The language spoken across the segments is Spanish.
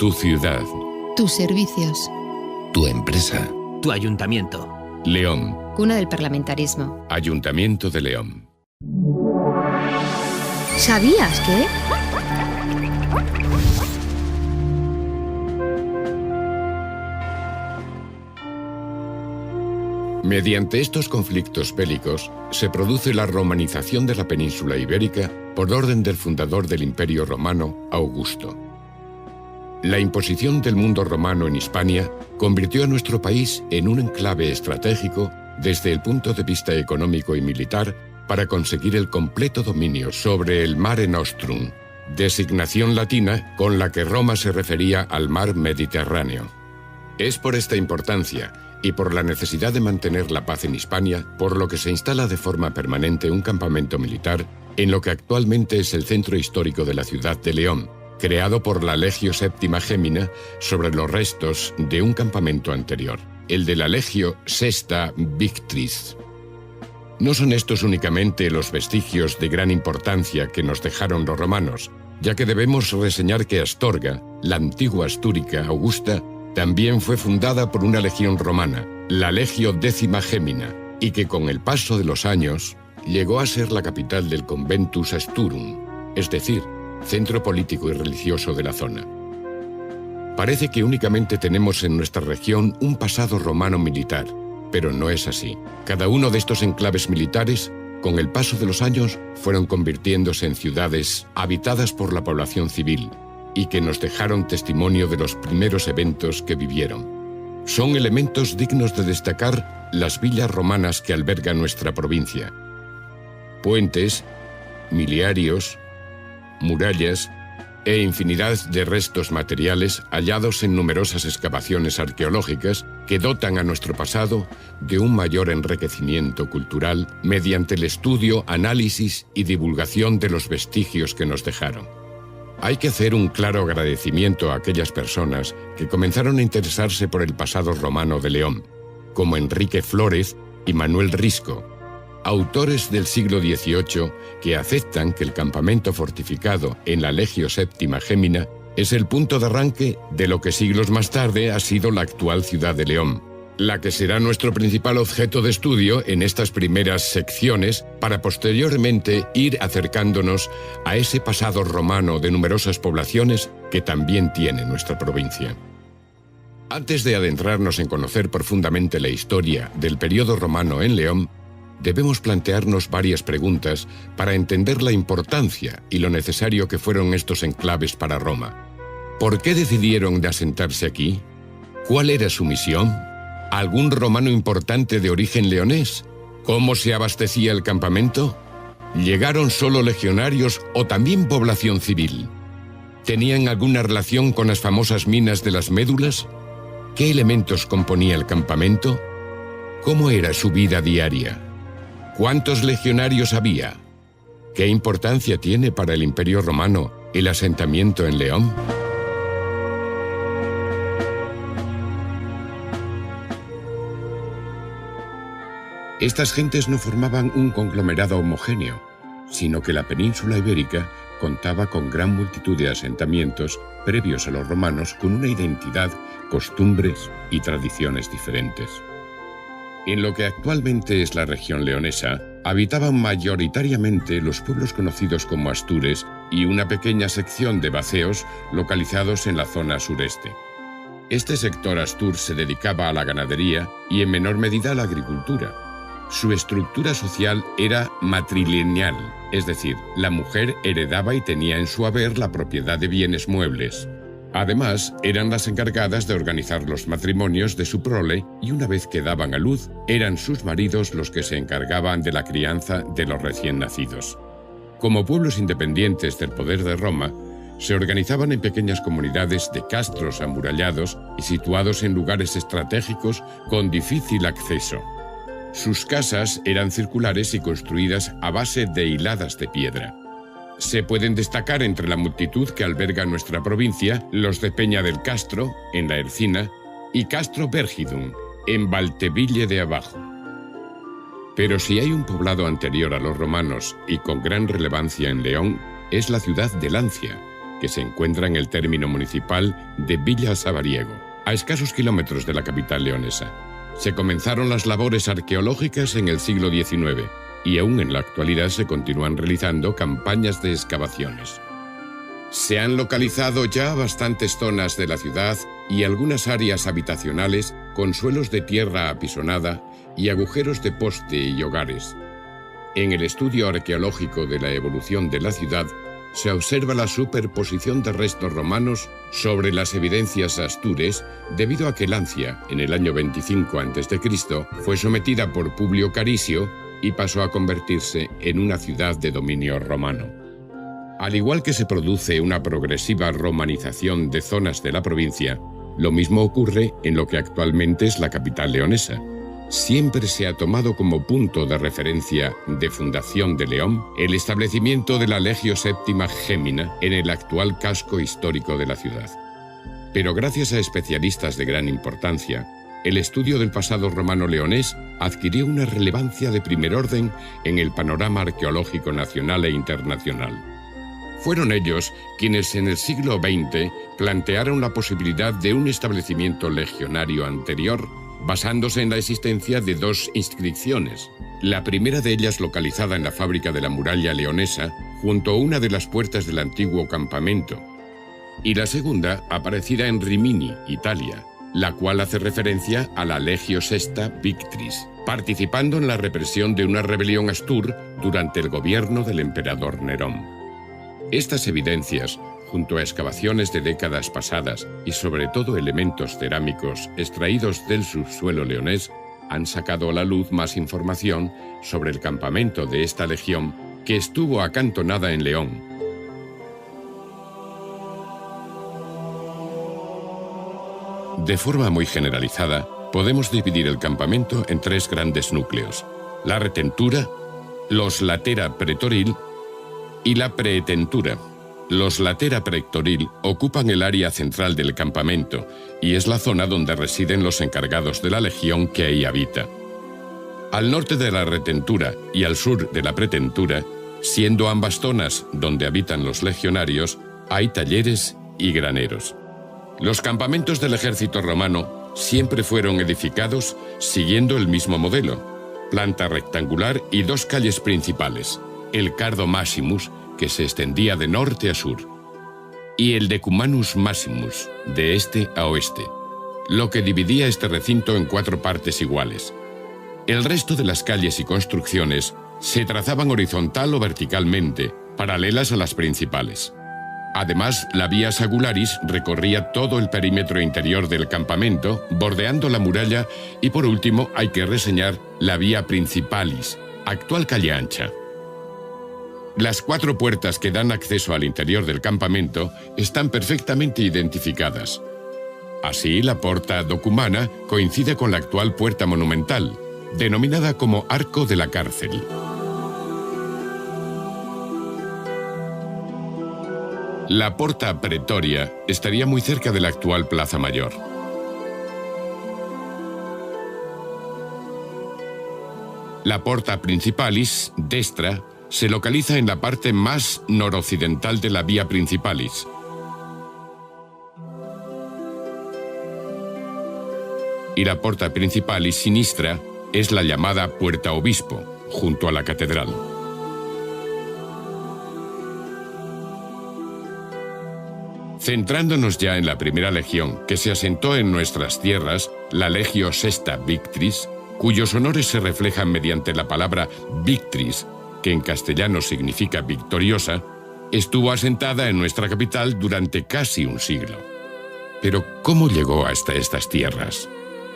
Tu ciudad. Tus servicios. Tu empresa. Tu ayuntamiento. León. Cuna del parlamentarismo. Ayuntamiento de León. ¿Sabías que? Mediante estos conflictos bélicos se produce la romanización de la península ibérica por orden del fundador del Imperio Romano, Augusto. La imposición del mundo romano en Hispania convirtió a nuestro país en un enclave estratégico desde el punto de vista económico y militar para conseguir el completo dominio sobre el Mare Nostrum, designación latina con la que Roma se refería al mar Mediterráneo. Es por esta importancia y por la necesidad de mantener la paz en Hispania, por lo que se instala de forma permanente un campamento militar en lo que actualmente es el centro histórico de la ciudad de León, creado por la Legio Séptima Gémina sobre los restos de un campamento anterior, el de la Legio Sexta Victris. No son estos únicamente los vestigios de gran importancia que nos dejaron los romanos, ya que debemos reseñar que Astorga, la antigua Astúrica Augusta, también fue fundada por una legión romana, la Legio Décima Gémina, y que con el paso de los años llegó a ser la capital del Conventus Asturum, es decir, centro político y religioso de la zona. Parece que únicamente tenemos en nuestra región un pasado romano militar, pero no es así. Cada uno de estos enclaves militares, con el paso de los años, fueron convirtiéndose en ciudades habitadas por la población civil, y que nos dejaron testimonio de los primeros eventos que vivieron. Son elementos dignos de destacar las villas romanas que alberga nuestra provincia. Puentes, miliarios, murallas e infinidad de restos materiales hallados en numerosas excavaciones arqueológicas que dotan a nuestro pasado de un mayor enriquecimiento cultural mediante el estudio, análisis y divulgación de los vestigios que nos dejaron. Hay que hacer un claro agradecimiento a aquellas personas que comenzaron a interesarse por el pasado romano de León, como Enrique Flórez y Manuel Risco, autores del siglo XVIII que aceptan que el campamento fortificado en la Legio Séptima Gémina es el punto de arranque de lo que siglos más tarde ha sido la actual ciudad de León, la que será nuestro principal objeto de estudio en estas primeras secciones para posteriormente ir acercándonos a ese pasado romano de numerosas poblaciones que también tiene nuestra provincia. Antes de adentrarnos en conocer profundamente la historia del periodo romano en León, debemos plantearnos varias preguntas para entender la importancia y lo necesario que fueron estos enclaves para Roma. ¿Por qué decidieron de asentarse aquí? ¿Cuál era su misión? ¿Algún romano importante de origen leonés? ¿Cómo se abastecía el campamento? ¿Llegaron solo legionarios o también población civil? ¿Tenían alguna relación con las famosas minas de las médulas? ¿Qué elementos componía el campamento? ¿Cómo era su vida diaria? ¿Cuántos legionarios había? ¿Qué importancia tiene para el Imperio Romano el asentamiento en León? Estas gentes no formaban un conglomerado homogéneo, sino que la península ibérica contaba con gran multitud de asentamientos previos a los romanos con una identidad, costumbres y tradiciones diferentes. En lo que actualmente es la región leonesa, habitaban mayoritariamente los pueblos conocidos como astures y una pequeña sección de vaceos localizados en la zona sureste. Este sector astur se dedicaba a la ganadería y en menor medida a la agricultura. Su estructura social era matrilineal, es decir, la mujer heredaba y tenía en su haber la propiedad de bienes muebles. Además, eran las encargadas de organizar los matrimonios de su prole y una vez que daban a luz, eran sus maridos los que se encargaban de la crianza de los recién nacidos. Como pueblos independientes del poder de Roma, se organizaban en pequeñas comunidades de castros amurallados y situados en lugares estratégicos con difícil acceso. Sus casas eran circulares y construidas a base de hiladas de piedra. Se pueden destacar entre la multitud que alberga nuestra provincia los de Peña del Castro, en la Ercina, y Castro Vergidum, en Valteville de Abajo. Pero si hay un poblado anterior a los romanos y con gran relevancia en León, es la ciudad de Lancia, que se encuentra en el término municipal de Villa Sabariego, a escasos kilómetros de la capital leonesa. Se comenzaron las labores arqueológicas en el siglo XIX y aún en la actualidad se continúan realizando campañas de excavaciones. Se han localizado ya bastantes zonas de la ciudad y algunas áreas habitacionales con suelos de tierra apisonada y agujeros de poste y hogares. En el estudio arqueológico de la evolución de la ciudad se observa la superposición de restos romanos sobre las evidencias astures debido a que Lancia, en el año 25 a.C., fue sometida por Publio Carisio y pasó a convertirse en una ciudad de dominio romano. Al igual que se produce una progresiva romanización de zonas de la provincia, lo mismo ocurre en lo que actualmente es la capital leonesa. Siempre se ha tomado como punto de referencia de fundación de León el establecimiento de la Legio Séptima Gémina en el actual casco histórico de la ciudad. Pero gracias a especialistas de gran importancia, el estudio del pasado romano leonés adquirió una relevancia de primer orden en el panorama arqueológico nacional e internacional. Fueron ellos quienes en el siglo XX plantearon la posibilidad de un establecimiento legionario anterior basándose en la existencia de dos inscripciones. La primera de ellas localizada en la fábrica de la muralla leonesa, junto a una de las puertas del antiguo campamento, y la segunda aparecida en Rimini, Italia, la cual hace referencia a la Legio Sexta Victris, participando en la represión de una rebelión astur durante el gobierno del emperador Nerón. Estas evidencias, junto a excavaciones de décadas pasadas y sobre todo elementos cerámicos extraídos del subsuelo leonés, han sacado a la luz más información sobre el campamento de esta legión que estuvo acantonada en León. De forma muy generalizada, podemos dividir el campamento en tres grandes núcleos: la retentura, los latera pretoril y la pretentura. Los latera pretoril ocupan el área central del campamento y es la zona donde residen los encargados de la legión que ahí habita. Al norte de la retentura y al sur de la pretentura, siendo ambas zonas donde habitan los legionarios, hay talleres y graneros. Los campamentos del ejército romano siempre fueron edificados siguiendo el mismo modelo: planta rectangular y dos calles principales, el Cardo Maximus, que se extendía de norte a sur, y el Decumanus Maximus, de este a oeste, lo que dividía este recinto en cuatro partes iguales. El resto de las calles y construcciones se trazaban horizontal o verticalmente, paralelas a las principales. Además, la Via Sagularis recorría todo el perímetro interior del campamento, bordeando la muralla, y por último hay que reseñar la Via Principalis, actual calle ancha. Las cuatro puertas que dan acceso al interior del campamento están perfectamente identificadas. Así, la Porta Documana coincide con la actual puerta monumental, denominada como Arco de la Cárcel. La Porta Pretoria estaría muy cerca de la actual Plaza Mayor. La Porta Principalis, destra, se localiza en la parte más noroccidental de la Vía Principalis. Y la Porta Principalis sinistra es la llamada Puerta Obispo, junto a la catedral. Centrándonos ya en la primera legión que se asentó en nuestras tierras, la Legio Sexta Victris, cuyos honores se reflejan mediante la palabra Victris, que en castellano significa victoriosa, estuvo asentada en nuestra capital durante casi un siglo. Pero, ¿cómo llegó hasta estas tierras?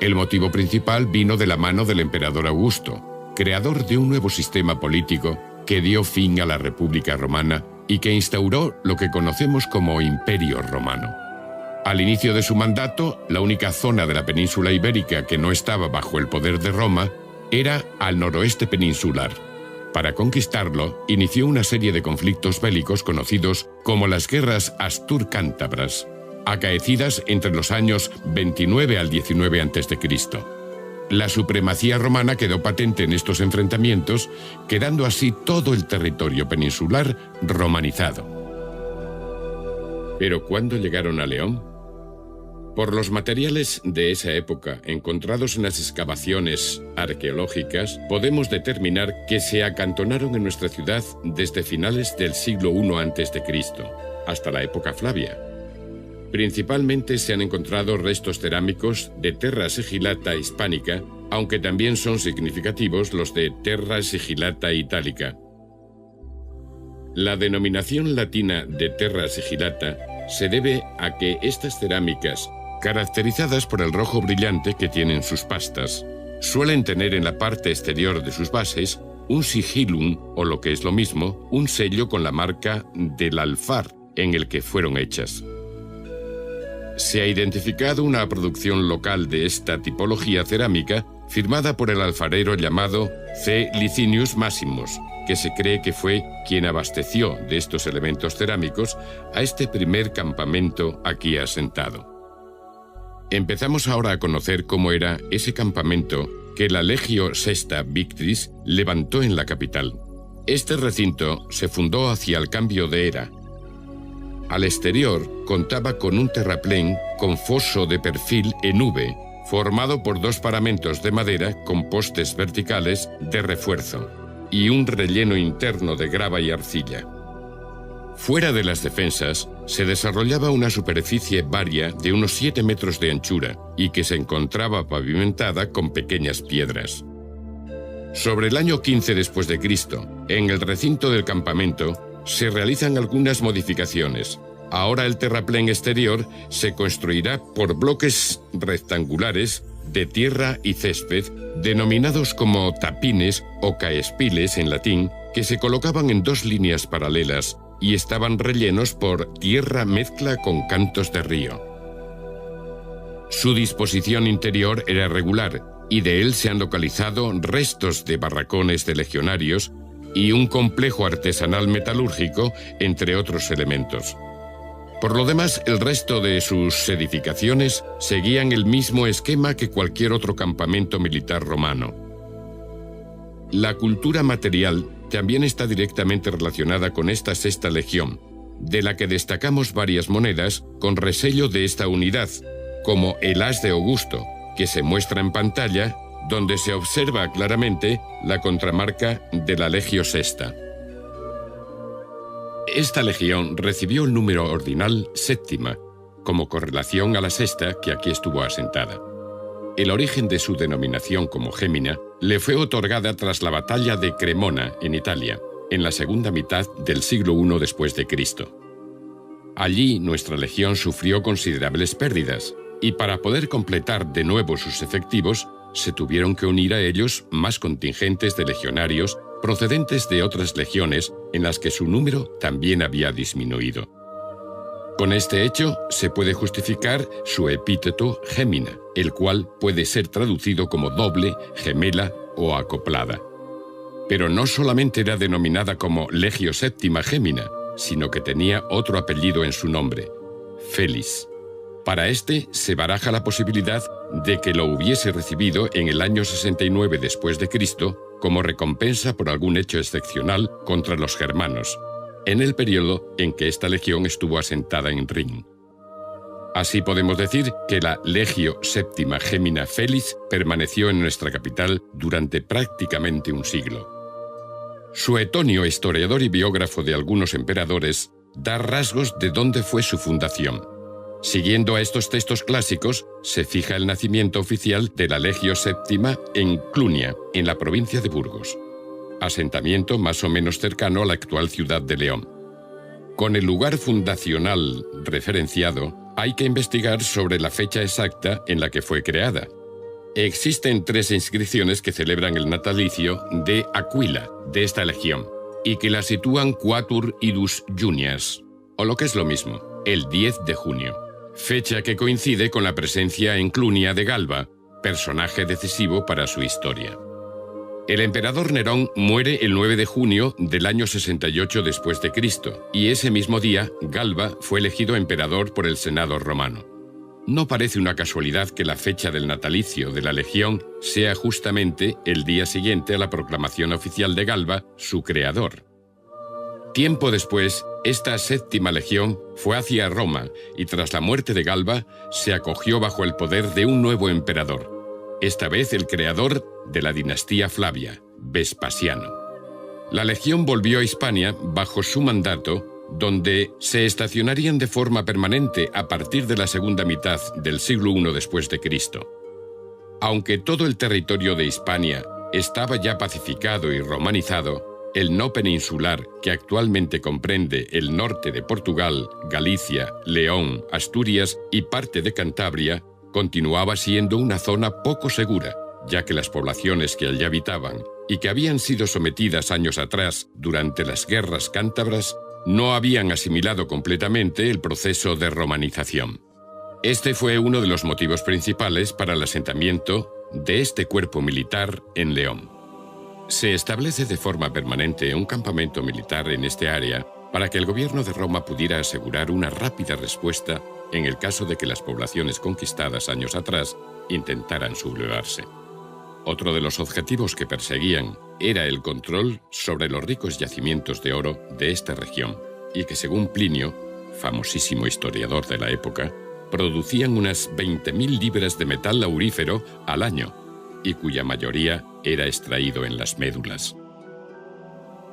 El motivo principal vino de la mano del emperador Augusto, creador de un nuevo sistema político que dio fin a la República Romana y que instauró lo que conocemos como Imperio Romano. Al inicio de su mandato, la única zona de la península ibérica que no estaba bajo el poder de Roma era al noroeste peninsular. Para conquistarlo, inició una serie de conflictos bélicos conocidos como las Guerras Astur-Cántabras, acaecidas entre los años 29 al 19 a.C. La supremacía romana quedó patente en estos enfrentamientos, quedando así todo el territorio peninsular romanizado. Pero ¿cuándo llegaron a León? Por los materiales de esa época encontrados en las excavaciones arqueológicas, podemos determinar que se acantonaron en nuestra ciudad desde finales del siglo I a.C., hasta la época Flavia. Principalmente se han encontrado restos cerámicos de Terra Sigillata hispánica, aunque también son significativos los de Terra Sigillata itálica. La denominación latina de Terra Sigillata se debe a que estas cerámicas, caracterizadas por el rojo brillante que tienen sus pastas, suelen tener en la parte exterior de sus bases un sigillum, o lo que es lo mismo, un sello con la marca del alfar en el que fueron hechas. Se ha identificado una producción local de esta tipología cerámica firmada por el alfarero llamado C. Licinius Maximus, que se cree que fue quien abasteció de estos elementos cerámicos a este primer campamento aquí asentado. Empezamos ahora a conocer cómo era ese campamento que la Legio Sexta Victrix levantó en la capital. Este recinto se fundó hacia el cambio de era. Al exterior contaba con un terraplén con foso de perfil en V, formado por dos paramentos de madera con postes verticales de refuerzo y un relleno interno de grava y arcilla. Fuera de las defensas se desarrollaba una superficie varia de unos 7 metros de anchura y que se encontraba pavimentada con pequeñas piedras. Sobre el año 15 después de Cristo, en el recinto del campamento se realizan algunas modificaciones. Ahora el terraplén exterior se construirá por bloques rectangulares de tierra y césped, denominados como tapines o caespiles en latín, que se colocaban en dos líneas paralelas y estaban rellenos por tierra mezcla con cantos de río. Su disposición interior era regular y de él se han localizado restos de barracones de legionarios y un complejo artesanal metalúrgico, entre otros elementos. Por lo demás, el resto de sus edificaciones seguían el mismo esquema que cualquier otro campamento militar romano. La cultura material también está directamente relacionada con esta sexta legión, de la que destacamos varias monedas con resello de esta unidad, como el as de Augusto, que se muestra en pantalla, donde se observa claramente la contramarca de la Legio Sexta. Esta legión recibió el número ordinal séptima, como correlación a la sexta que aquí estuvo asentada. El origen de su denominación como Gémina le fue otorgada tras la batalla de Cremona, en Italia, en la segunda mitad del siglo I después de Cristo. Allí nuestra legión sufrió considerables pérdidas, y para poder completar de nuevo sus efectivos, se tuvieron que unir a ellos más contingentes de legionarios procedentes de otras legiones en las que su número también había disminuido. Con este hecho se puede justificar su epíteto Gémina, el cual puede ser traducido como doble, gemela o acoplada. Pero no solamente era denominada como Legio Séptima Gémina, sino que tenía otro apellido en su nombre, Felis. Para este se baraja la posibilidad de que lo hubiese recibido en el año 69 después de Cristo como recompensa por algún hecho excepcional contra los germanos, en el periodo en que esta legión estuvo asentada en Rin. Así podemos decir que la Legio Séptima Gémina Felis permaneció en nuestra capital durante prácticamente un siglo. Suetonio, historiador y biógrafo de algunos emperadores, da rasgos de dónde fue su fundación. Siguiendo a estos textos clásicos, se fija el nacimiento oficial de la Legio Séptima en Clunia, en la provincia de Burgos, asentamiento más o menos cercano a la actual ciudad de León. Con el lugar fundacional referenciado, hay que investigar sobre la fecha exacta en la que fue creada. Existen 3 inscripciones que celebran el natalicio de Aquila, de esta legión, y que la sitúan Quatur Idus Junias, o lo que es lo mismo, el 10 de junio. Fecha que coincide con la presencia en Clunia de Galba, personaje decisivo para su historia. El emperador Nerón muere el 9 de junio del año 68 después de Cristo, y ese mismo día Galba fue elegido emperador por el Senado romano. No parece una casualidad que la fecha del natalicio de la legión sea justamente el día siguiente a la proclamación oficial de Galba, su creador. Tiempo después, esta séptima legión fue hacia Roma y tras la muerte de Galba se acogió bajo el poder de un nuevo emperador, esta vez el creador de la dinastía Flavia, Vespasiano. La legión volvió a Hispania bajo su mandato, donde se estacionarían de forma permanente a partir de la segunda mitad del siglo I después de Cristo. Aunque todo el territorio de Hispania estaba ya pacificado y romanizado, el no peninsular, que actualmente comprende el norte de Portugal, Galicia, León, Asturias y parte de Cantabria, continuaba siendo una zona poco segura, ya que las poblaciones que allí habitaban y que habían sido sometidas años atrás durante las guerras cántabras, no habían asimilado completamente el proceso de romanización. Este fue uno de los motivos principales para el asentamiento de este cuerpo militar en León. Se establece de forma permanente un campamento militar en este área para que el gobierno de Roma pudiera asegurar una rápida respuesta en el caso de que las poblaciones conquistadas años atrás intentaran sublevarse. Otro de los objetivos que perseguían era el control sobre los ricos yacimientos de oro de esta región y que, según Plinio, famosísimo historiador de la época, producían unas 20.000 libras de metal aurífero al año y cuya mayoría era extraído en las médulas.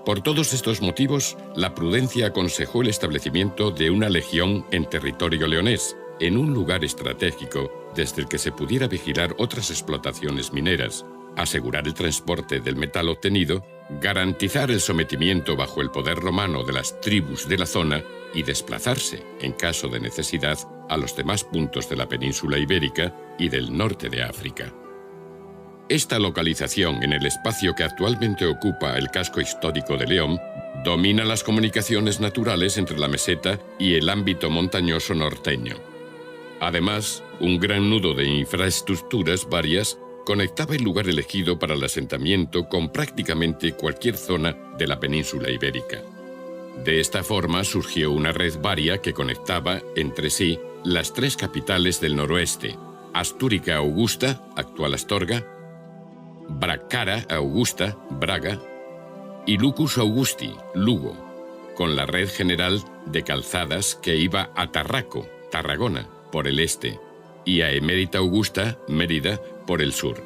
Por todos estos motivos, la prudencia aconsejó el establecimiento de una legión en territorio leonés, en un lugar estratégico desde el que se pudiera vigilar otras explotaciones mineras, asegurar el transporte del metal obtenido, garantizar el sometimiento bajo el poder romano de las tribus de la zona y desplazarse, en caso de necesidad, a los demás puntos de la península ibérica y del norte de África. Esta localización en el espacio que actualmente ocupa el casco histórico de León domina las comunicaciones naturales entre la meseta y el ámbito montañoso norteño. Además, un gran nudo de infraestructuras varias conectaba el lugar elegido para el asentamiento con prácticamente cualquier zona de la península ibérica. De esta forma surgió una red varia que conectaba entre sí las tres capitales del noroeste, Astúrica Augusta, actual Astorga, Bracara Augusta, Braga, y Lucus Augusti, Lugo, con la red general de calzadas que iba a Tarraco, Tarragona, por el este, y a Emérita Augusta, Mérida, por el sur.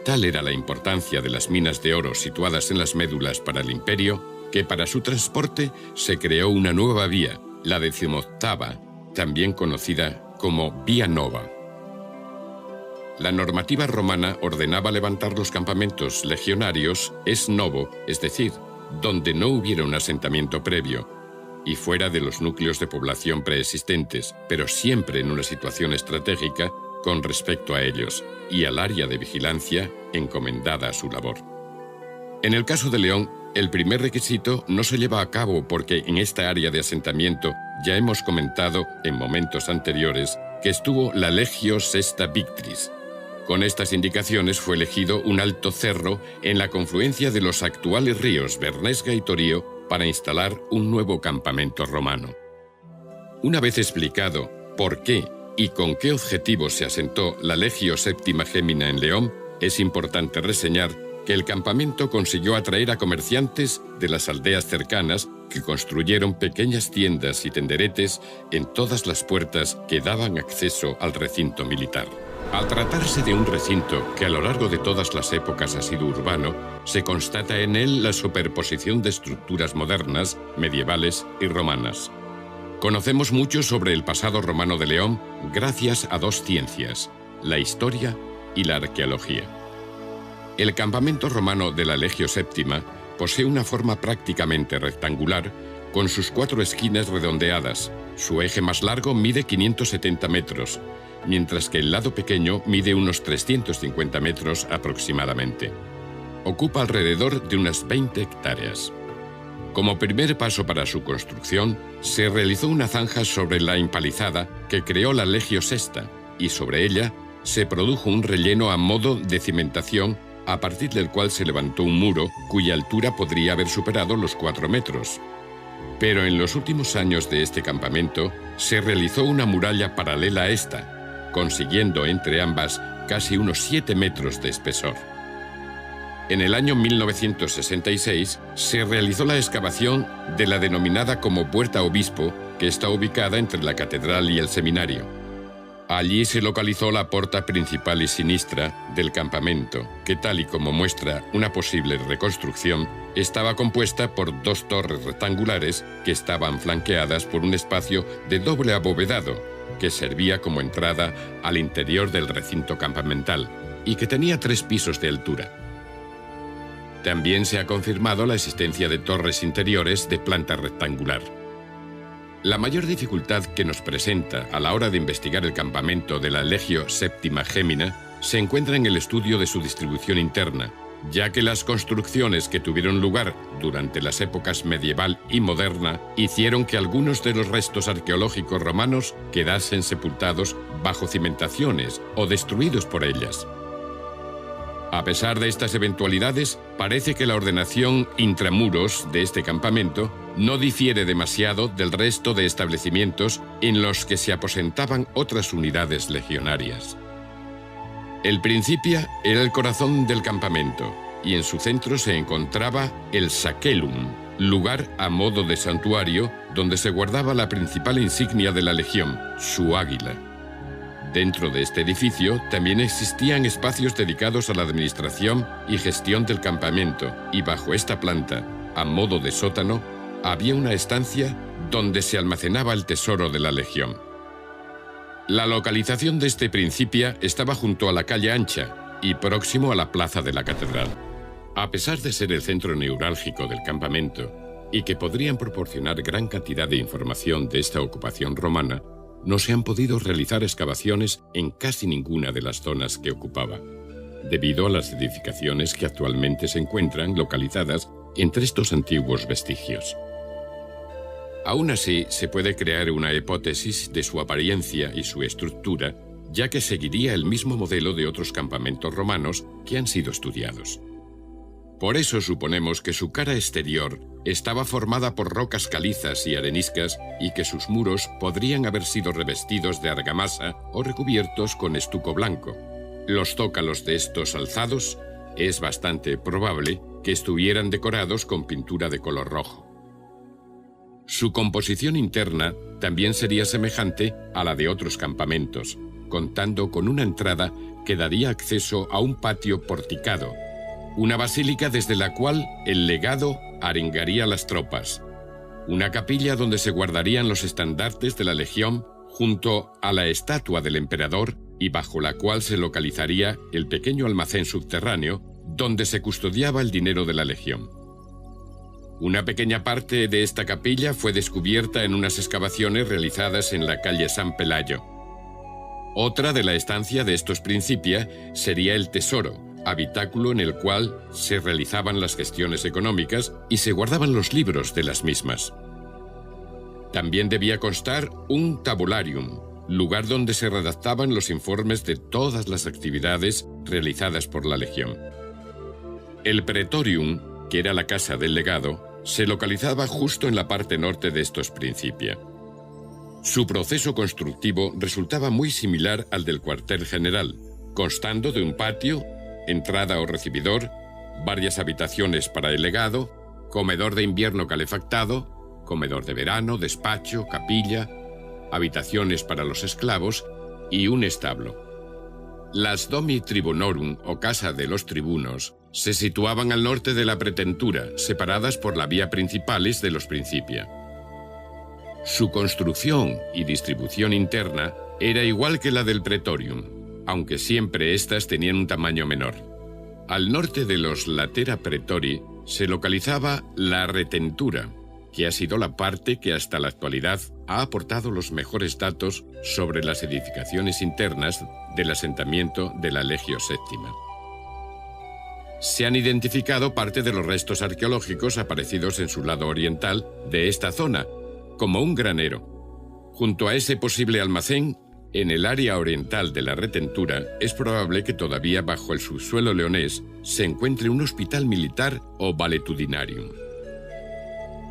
Tal era la importancia de las minas de oro situadas en las médulas para el imperio, que para su transporte se creó una nueva vía, la 18ª, también conocida como Vía Nova. La normativa romana ordenaba levantar los campamentos legionarios ex novo, es decir, donde no hubiera un asentamiento previo, y fuera de los núcleos de población preexistentes, pero siempre en una situación estratégica con respecto a ellos y al área de vigilancia encomendada a su labor. En el caso de León, el primer requisito no se lleva a cabo porque en esta área de asentamiento ya hemos comentado en momentos anteriores que estuvo la Legio Sexta Victris. Con estas indicaciones fue elegido un alto cerro en la confluencia de los actuales ríos Bernesga y Torío para instalar un nuevo campamento romano. Una vez explicado por qué y con qué objetivo se asentó la Legio Séptima Gémina en León, es importante reseñar que el campamento consiguió atraer a comerciantes de las aldeas cercanas que construyeron pequeñas tiendas y tenderetes en todas las puertas que daban acceso al recinto militar. Al tratarse de un recinto que a lo largo de todas las épocas ha sido urbano, se constata en él la superposición de estructuras modernas, medievales y romanas. Conocemos mucho sobre el pasado romano de León gracias a dos ciencias, la historia y la arqueología. El campamento romano de la Legio Séptima posee una forma prácticamente rectangular, con sus 4 esquinas redondeadas. Su eje más largo mide 570 metros, mientras que el lado pequeño mide unos 350 metros aproximadamente. Ocupa alrededor de unas 20 hectáreas. Como primer paso para su construcción, se realizó una zanja sobre la empalizada que creó la Legio Sexta, y sobre ella se produjo un relleno a modo de cimentación, a partir del cual se levantó un muro cuya altura podría haber superado los 4 metros. Pero en los últimos años de este campamento se realizó una muralla paralela a esta, consiguiendo entre ambas casi unos 7 metros de espesor. En el año 1966 se realizó la excavación de la denominada como Puerta Obispo, que está ubicada entre la catedral y el seminario. Allí se localizó la porta principal y sinistra del campamento, que tal y como muestra una posible reconstrucción, estaba compuesta por 2 torres rectangulares que estaban flanqueadas por un espacio de doble abovedado, que servía como entrada al interior del recinto campamental y que tenía 3 pisos de altura. También se ha confirmado la existencia de torres interiores de planta rectangular. La mayor dificultad que nos presenta a la hora de investigar el campamento de la Legio Séptima Gémina se encuentra en el estudio de su distribución interna, ya que las construcciones que tuvieron lugar durante las épocas medieval y moderna hicieron que algunos de los restos arqueológicos romanos quedasen sepultados bajo cimentaciones o destruidos por ellas. A pesar de estas eventualidades, parece que la ordenación intramuros de este campamento no difiere demasiado del resto de establecimientos en los que se aposentaban otras unidades legionarias. El Principia era el corazón del campamento y en su centro se encontraba el Sacellum, lugar a modo de santuario donde se guardaba la principal insignia de la legión, su águila. Dentro de este edificio también existían espacios dedicados a la administración y gestión del campamento, y bajo esta planta, a modo de sótano, había una estancia donde se almacenaba el tesoro de la legión. La localización de este Principia estaba junto a la calle Ancha y próximo a la plaza de la catedral. A pesar de ser el centro neurálgico del campamento y que podrían proporcionar gran cantidad de información de esta ocupación romana, no se han podido realizar excavaciones en casi ninguna de las zonas que ocupaba, debido a las edificaciones que actualmente se encuentran localizadas entre estos antiguos vestigios. Aún así, se puede crear una hipótesis de su apariencia y su estructura, ya que seguiría el mismo modelo de otros campamentos romanos que han sido estudiados. Por eso suponemos que su cara exterior estaba formada por rocas calizas y areniscas y que sus muros podrían haber sido revestidos de argamasa o recubiertos con estuco blanco. Los zócalos de estos alzados es bastante probable que estuvieran decorados con pintura de color rojo. Su composición interna también sería semejante a la de otros campamentos, contando con una entrada que daría acceso a un patio porticado, una basílica desde la cual el legado arengaría las tropas, una capilla donde se guardarían los estandartes de la legión junto a la estatua del emperador y bajo la cual se localizaría el pequeño almacén subterráneo donde se custodiaba el dinero de la legión. Una pequeña parte de esta capilla fue descubierta en unas excavaciones realizadas en la calle San Pelayo. Otra de la estancia de estos Principia sería el tesoro, habitáculo en el cual se realizaban las gestiones económicas y se guardaban los libros de las mismas. También debía constar un tabularium, lugar donde se redactaban los informes de todas las actividades realizadas por la legión. El Praetorium, que era la casa del legado, se localizaba justo en la parte norte de estos Principia. Su proceso constructivo resultaba muy similar al del cuartel general, constando de un patio, entrada o recibidor, varias habitaciones para el legado, comedor de invierno calefactado, comedor de verano, despacho, capilla, habitaciones para los esclavos y un establo. Las Domi Tribunorum, o Casa de los Tribunos, se situaban al norte de la pretentura, separadas por la vía principales de los Principia. Su construcción y distribución interna era igual que la del Praetorium, aunque siempre éstas tenían un tamaño menor. Al norte de los Latera Praetori se localizaba la retentura, que ha sido la parte que hasta la actualidad ha aportado los mejores datos sobre las edificaciones internas del asentamiento de la Legio Séptima. Se han identificado parte de los restos arqueológicos aparecidos en su lado oriental de esta zona, como un granero. Junto a ese posible almacén, en el área oriental de la retentura, es probable que todavía bajo el subsuelo leonés se encuentre un hospital militar o valetudinarium.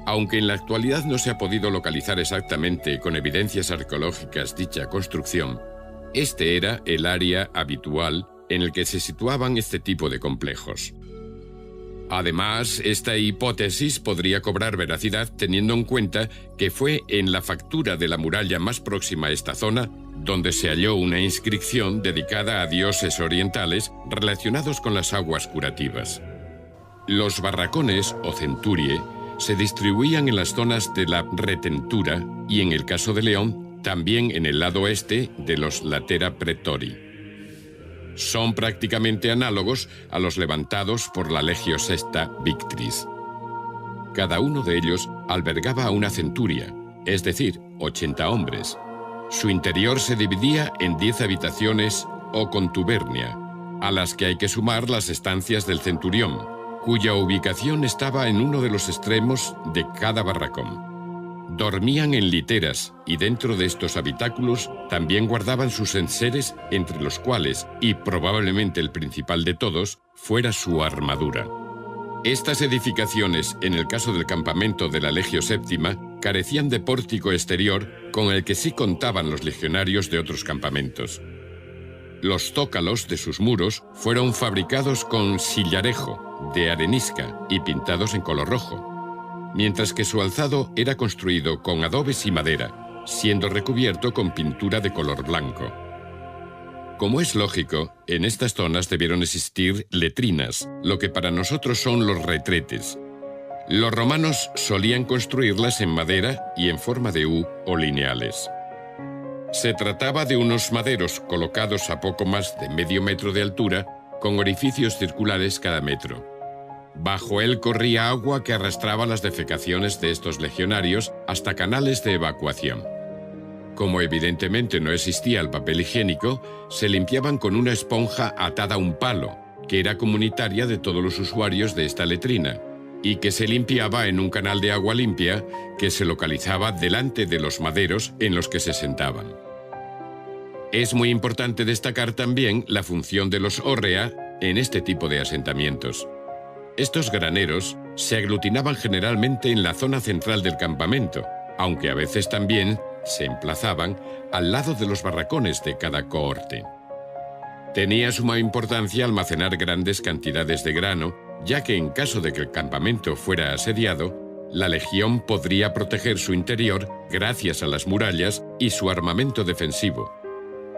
Aunque en la actualidad no se ha podido localizar exactamente con evidencias arqueológicas dicha construcción, este era el área habitual en el que se situaban este tipo de complejos. Además, esta hipótesis podría cobrar veracidad teniendo en cuenta que fue en la factura de la muralla más próxima a esta zona donde se halló una inscripción dedicada a dioses orientales relacionados con las aguas curativas. Los barracones o centurie se distribuían en las zonas de la retentura y, en el caso de León, también en el lado este de los latera praetori. Son prácticamente análogos a los levantados por la Legio Sexta Victris. Cada uno de ellos albergaba a una centuria, es decir, 80 hombres. Su interior se dividía en 10 habitaciones o contubernia, a las que hay que sumar las estancias del centurión, cuya ubicación estaba en uno de los extremos de cada barracón. Dormían en literas y dentro de estos habitáculos también guardaban sus enseres, entre los cuales, y probablemente el principal de todos, fuera su armadura. Estas edificaciones, en el caso del campamento de la Legio Séptima, carecían de pórtico exterior con el que sí contaban los legionarios de otros campamentos. Los zócalos de sus muros fueron fabricados con sillarejo de arenisca y pintados en color rojo, mientras que su alzado era construido con adobes y madera, siendo recubierto con pintura de color blanco. Como es lógico, en estas zonas debieron existir letrinas, lo que para nosotros son los retretes. Los romanos solían construirlas en madera y en forma de U o lineales. Se trataba de unos maderos colocados a poco más de medio metro de altura, con orificios circulares cada metro. Bajo él corría agua que arrastraba las defecaciones de estos legionarios hasta canales de evacuación. Como evidentemente no existía el papel higiénico, se limpiaban con una esponja atada a un palo, que era comunitaria de todos los usuarios de esta letrina, y que se limpiaba en un canal de agua limpia que se localizaba delante de los maderos en los que se sentaban. Es muy importante destacar también la función de los hórrea en este tipo de asentamientos. Estos graneros se aglutinaban generalmente en la zona central del campamento, aunque a veces también se emplazaban al lado de los barracones de cada cohorte. Tenía suma importancia almacenar grandes cantidades de grano, ya que en caso de que el campamento fuera asediado, la legión podría proteger su interior gracias a las murallas y su armamento defensivo.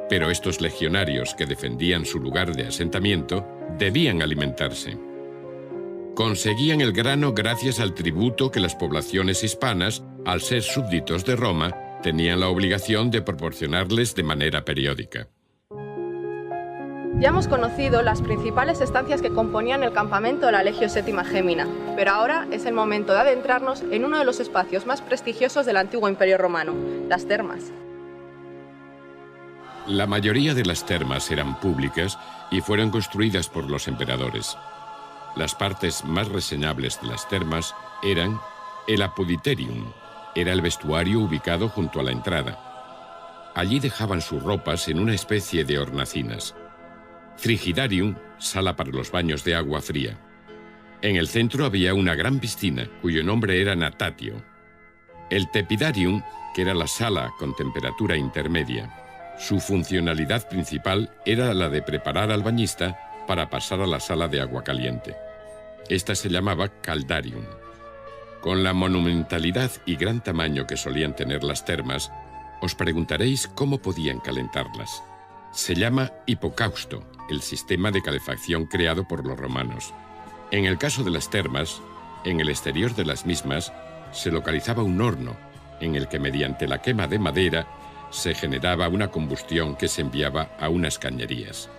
Pero estos legionarios que defendían su lugar de asentamiento debían alimentarse. Conseguían el grano gracias al tributo que las poblaciones hispanas, al ser súbditos de Roma, tenían la obligación de proporcionarles de manera periódica. Ya hemos conocido las principales estancias que componían el campamento de la Legio Séptima Gémina, pero ahora es el momento de adentrarnos en uno de los espacios más prestigiosos del antiguo Imperio Romano, las termas. La mayoría de las termas eran públicas y fueron construidas por los emperadores. Las partes más reseñables de las termas eran el apodyterium, era el vestuario ubicado junto a la entrada. Allí dejaban sus ropas en una especie de hornacinas. Frigidarium, sala para los baños de agua fría. En el centro había una gran piscina, cuyo nombre era natatio. El tepidarium, que era la sala con temperatura intermedia. Su funcionalidad principal era la de preparar al bañista para pasar a la sala de agua caliente. Esta se llamaba caldarium. Con la monumentalidad y gran tamaño que solían tener las termas, os preguntaréis cómo podían calentarlas. Se llama hipocausto, el sistema de calefacción creado por los romanos. En el caso de las termas, en el exterior de las mismas, se localizaba un horno, en el que mediante la quema de madera se generaba una combustión que se enviaba a unas cañerías.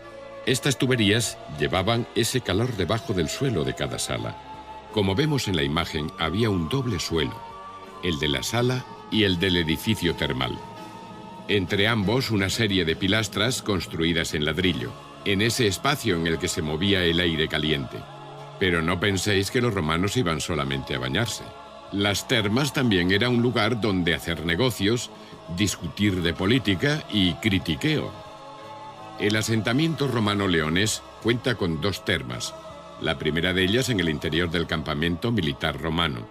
Estas tuberías llevaban ese calor debajo del suelo de cada sala. Como vemos en la imagen, había un doble suelo, el de la sala y el del edificio termal. Entre ambos, una serie de pilastras construidas en ladrillo, en ese espacio en el que se movía el aire caliente. Pero no penséis que los romanos iban solamente a bañarse. Las termas también era un lugar donde hacer negocios, discutir de política y critiqueo. El asentamiento romano leonés cuenta con 2 termas, la primera de ellas en el interior del campamento militar romano.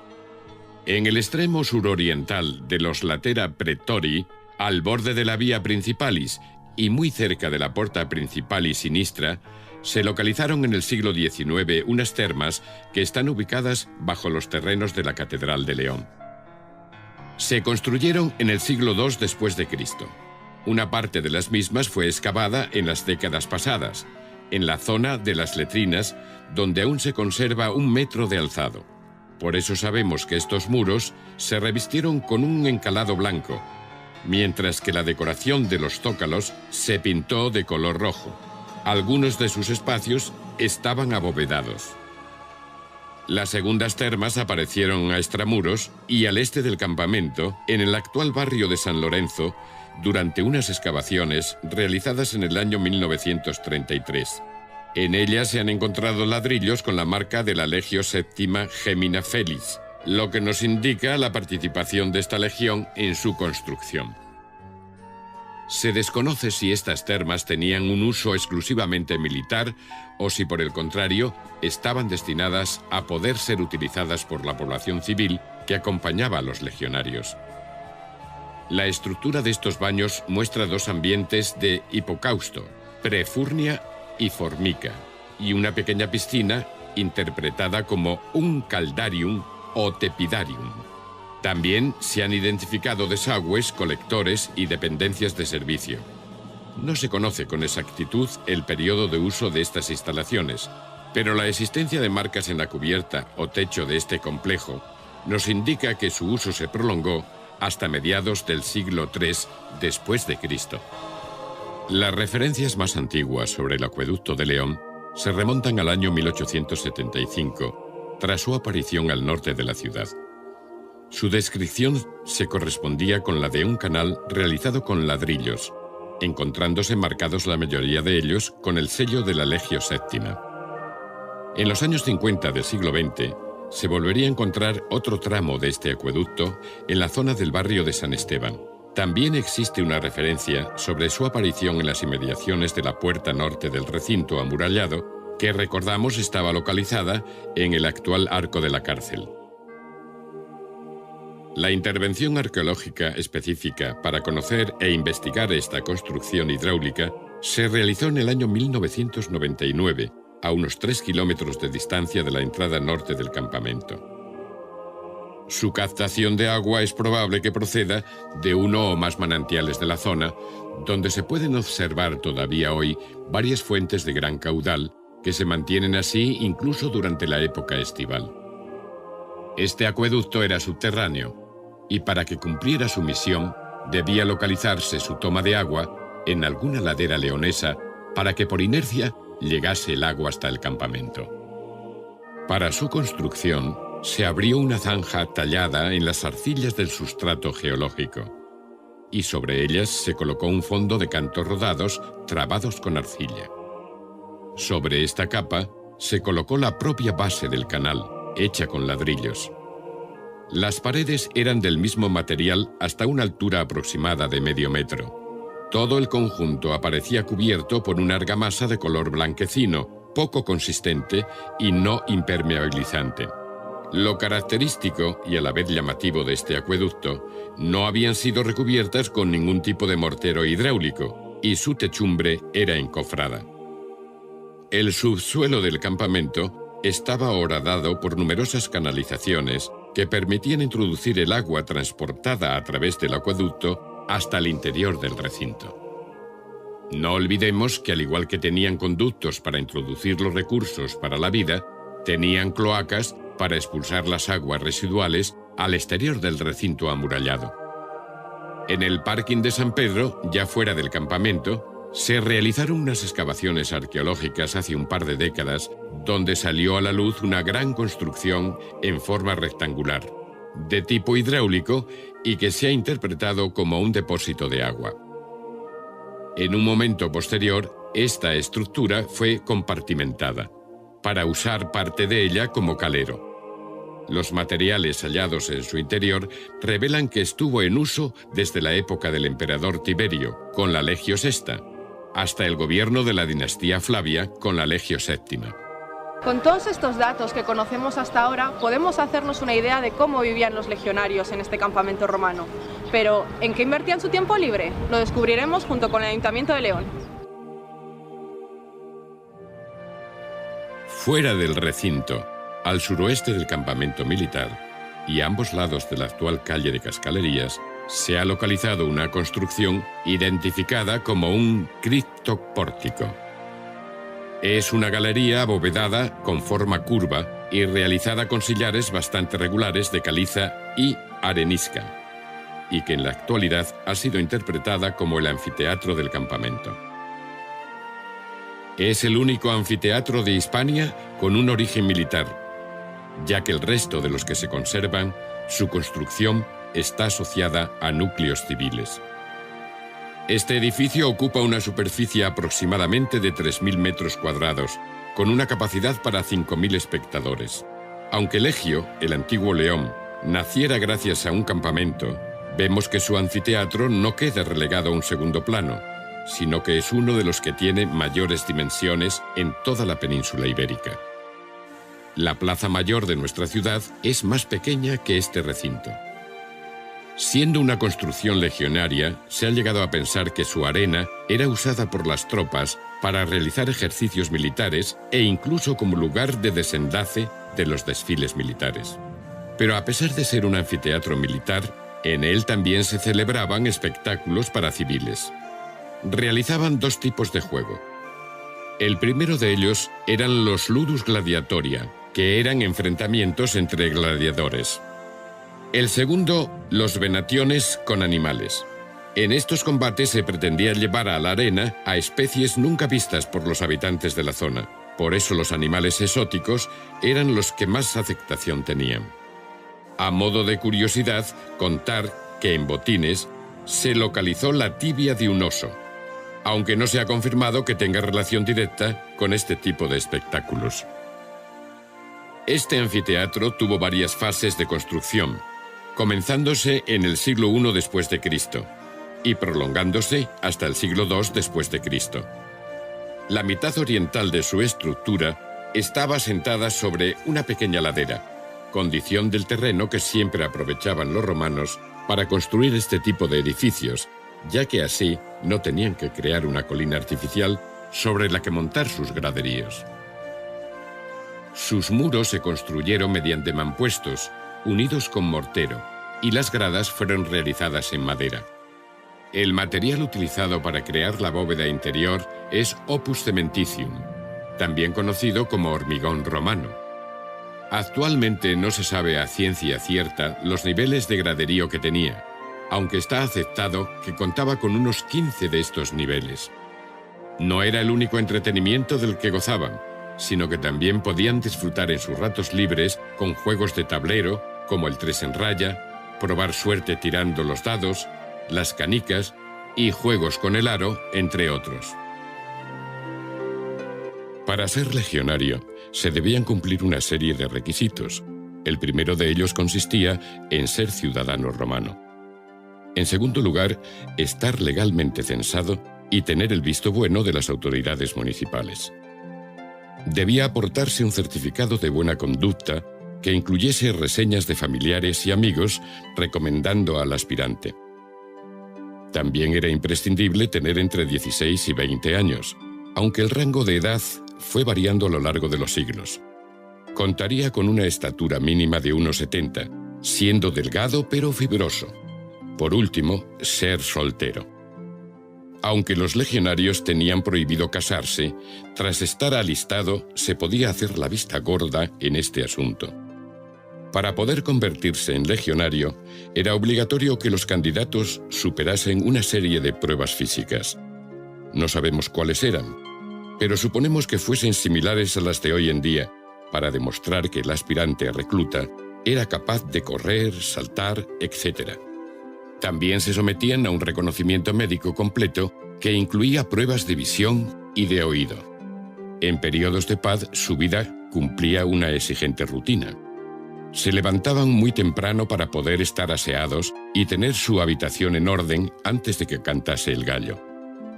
En el extremo suroriental de los latera praetori, al borde de la vía principalis y muy cerca de la porta principalis sinistra, Se localizaron en el siglo XIX unas termas que están ubicadas bajo los terrenos de la Catedral de León. Se construyeron en el siglo II después de Cristo. Una parte de las mismas fue excavada en las décadas pasadas, en la zona de las letrinas, donde aún se conserva 1 metro de alzado. Por eso sabemos que estos muros se revistieron con un encalado blanco, mientras que la decoración de los zócalos se pintó de color rojo. Algunos de sus espacios estaban abovedados. Las segundas termas aparecieron a extramuros y al este del campamento, en el actual barrio de San Lorenzo, durante unas excavaciones realizadas en el año 1933. En ellas se han encontrado ladrillos con la marca de la Legio Séptima Gemina Felix, lo que nos indica la participación de esta legión en su construcción. Se desconoce si estas termas tenían un uso exclusivamente militar o si, por el contrario, estaban destinadas a poder ser utilizadas por la población civil que acompañaba a los legionarios. La estructura de estos baños muestra 2 ambientes de hipocausto, prefurnia y formica, y una pequeña piscina interpretada como un caldarium o tepidarium. También se han identificado desagües, colectores y dependencias de servicio. No se conoce con exactitud el periodo de uso de estas instalaciones, pero la existencia de marcas en la cubierta o techo de este complejo nos indica que su uso se prolongó hasta mediados del siglo III después de Cristo. Las referencias más antiguas sobre el acueducto de León se remontan al año 1875, tras su aparición al norte de la ciudad. Su descripción se correspondía con la de un canal realizado con ladrillos, encontrándose marcados la mayoría de ellos con el sello de la Legio Séptima. En los años 50 del siglo XX, se volvería a encontrar otro tramo de este acueducto en la zona del barrio de San Esteban. También existe una referencia sobre su aparición en las inmediaciones de la puerta norte del recinto amurallado, que recordamos estaba localizada en el actual Arco de la Cárcel. La intervención arqueológica específica para conocer e investigar esta construcción hidráulica se realizó en el año 1999, a unos 3 kilómetros de distancia de la entrada norte del campamento. Su captación de agua es probable que proceda de uno o más manantiales de la zona, donde se pueden observar todavía hoy varias fuentes de gran caudal que se mantienen así incluso durante la época estival. Este acueducto era subterráneo y para que cumpliera su misión debía localizarse su toma de agua en alguna ladera leonesa para que por inercia llegase el agua hasta el campamento. Para su construcción se abrió una zanja tallada en las arcillas del sustrato geológico y sobre ellas se colocó un fondo de cantos rodados trabados con arcilla. Sobre esta capa se colocó la propia base del canal, hecha con ladrillos. Las paredes eran del mismo material hasta una altura aproximada de medio metro. Todo el conjunto aparecía cubierto por una argamasa de color blanquecino, poco consistente y no impermeabilizante. Lo característico y a la vez llamativo de este acueducto, no habían sido recubiertas con ningún tipo de mortero hidráulico y su techumbre era encofrada. El subsuelo del campamento estaba horadado por numerosas canalizaciones que permitían introducir el agua transportada a través del acueducto hasta el interior del recinto. No olvidemos que al igual que tenían conductos para introducir los recursos para la vida, tenían cloacas para expulsar las aguas residuales al exterior del recinto amurallado. En el parking de San Pedro, ya fuera del campamento, se realizaron unas excavaciones arqueológicas hace un par de décadas, donde salió a la luz una gran construcción en forma rectangular, de tipo hidráulico y que se ha interpretado como un depósito de agua. En un momento posterior, esta estructura fue compartimentada, para usar parte de ella como calero. Los materiales hallados en su interior revelan que estuvo en uso desde la época del emperador Tiberio, con la Legio Sexta, hasta el gobierno de la dinastía Flavia, con la Legio Séptima. Con todos estos datos que conocemos hasta ahora, podemos hacernos una idea de cómo vivían los legionarios en este campamento romano. Pero, ¿en qué invertían su tiempo libre? Lo descubriremos junto con el Ayuntamiento de León. Fuera del recinto, al suroeste del campamento militar y a ambos lados de la actual calle de Cascalerías, se ha localizado una construcción identificada como un criptopórtico. Es una galería abovedada con forma curva y realizada con sillares bastante regulares de caliza y arenisca, y que en la actualidad ha sido interpretada como el anfiteatro del campamento. Es el único anfiteatro de Hispania con un origen militar, ya que el resto de los que se conservan, su construcción está asociada a núcleos civiles. Este edificio ocupa una superficie aproximadamente de 3.000 metros cuadrados, con una capacidad para 5.000 espectadores. Aunque Legio, el antiguo León, naciera gracias a un campamento, vemos que su anfiteatro no queda relegado a un segundo plano, sino que es uno de los que tiene mayores dimensiones en toda la península ibérica. La plaza mayor de nuestra ciudad es más pequeña que este recinto. Siendo una construcción legionaria, se ha llegado a pensar que su arena era usada por las tropas para realizar ejercicios militares e incluso como lugar de desenlace de los desfiles militares. Pero a pesar de ser un anfiteatro militar, en él también se celebraban espectáculos para civiles. Realizaban dos tipos de juego. El primero de ellos eran los ludus gladiatoria, que eran enfrentamientos entre gladiadores. El segundo, los venationes con animales. En estos combates se pretendía llevar a la arena a especies nunca vistas por los habitantes de la zona. Por eso los animales exóticos eran los que más aceptación tenían. A modo de curiosidad, contar que en Botines se localizó la tibia de un oso, aunque no se ha confirmado que tenga relación directa con este tipo de espectáculos. Este anfiteatro tuvo varias fases de construcción, comenzándose en el siglo I después de Cristo y prolongándose hasta el siglo II después de Cristo. La mitad oriental de su estructura estaba asentada sobre una pequeña ladera, condición del terreno que siempre aprovechaban los romanos para construir este tipo de edificios, ya que así no tenían que crear una colina artificial sobre la que montar sus graderíos. Sus muros se construyeron mediante mampuestos, unidos con mortero, y las gradas fueron realizadas en madera. El material utilizado para crear la bóveda interior es opus cementitium, también conocido como hormigón romano. Actualmente no se sabe a ciencia cierta los niveles de graderío que tenía, aunque está aceptado que contaba con unos 15 de estos niveles. No era el único entretenimiento del que gozaban, sino que también podían disfrutar en sus ratos libres con juegos de tablero, como el 3 en raya, probar suerte tirando los dados, las canicas y juegos con el aro, entre otros. Para ser legionario, se debían cumplir una serie de requisitos. El primero de ellos consistía en ser ciudadano romano. En segundo lugar, estar legalmente censado y tener el visto bueno de las autoridades municipales. Debía aportarse un certificado de buena conducta que incluyese reseñas de familiares y amigos recomendando al aspirante. También era imprescindible tener entre 16 y 20 años, aunque el rango de edad fue variando a lo largo de los siglos. Contaría con una estatura mínima de 1,70, siendo delgado pero fibroso. Por último, ser soltero. Aunque los legionarios tenían prohibido casarse, tras estar alistado se podía hacer la vista gorda en este asunto. Para poder convertirse en legionario, era obligatorio que los candidatos superasen una serie de pruebas físicas. No sabemos cuáles eran, pero suponemos que fuesen similares a las de hoy en día, para demostrar que el aspirante a recluta era capaz de correr, saltar, etc. También se sometían a un reconocimiento médico completo que incluía pruebas de visión y de oído. En periodos de paz, su vida cumplía una exigente rutina. Se levantaban muy temprano para poder estar aseados y tener su habitación en orden antes de que cantase el gallo.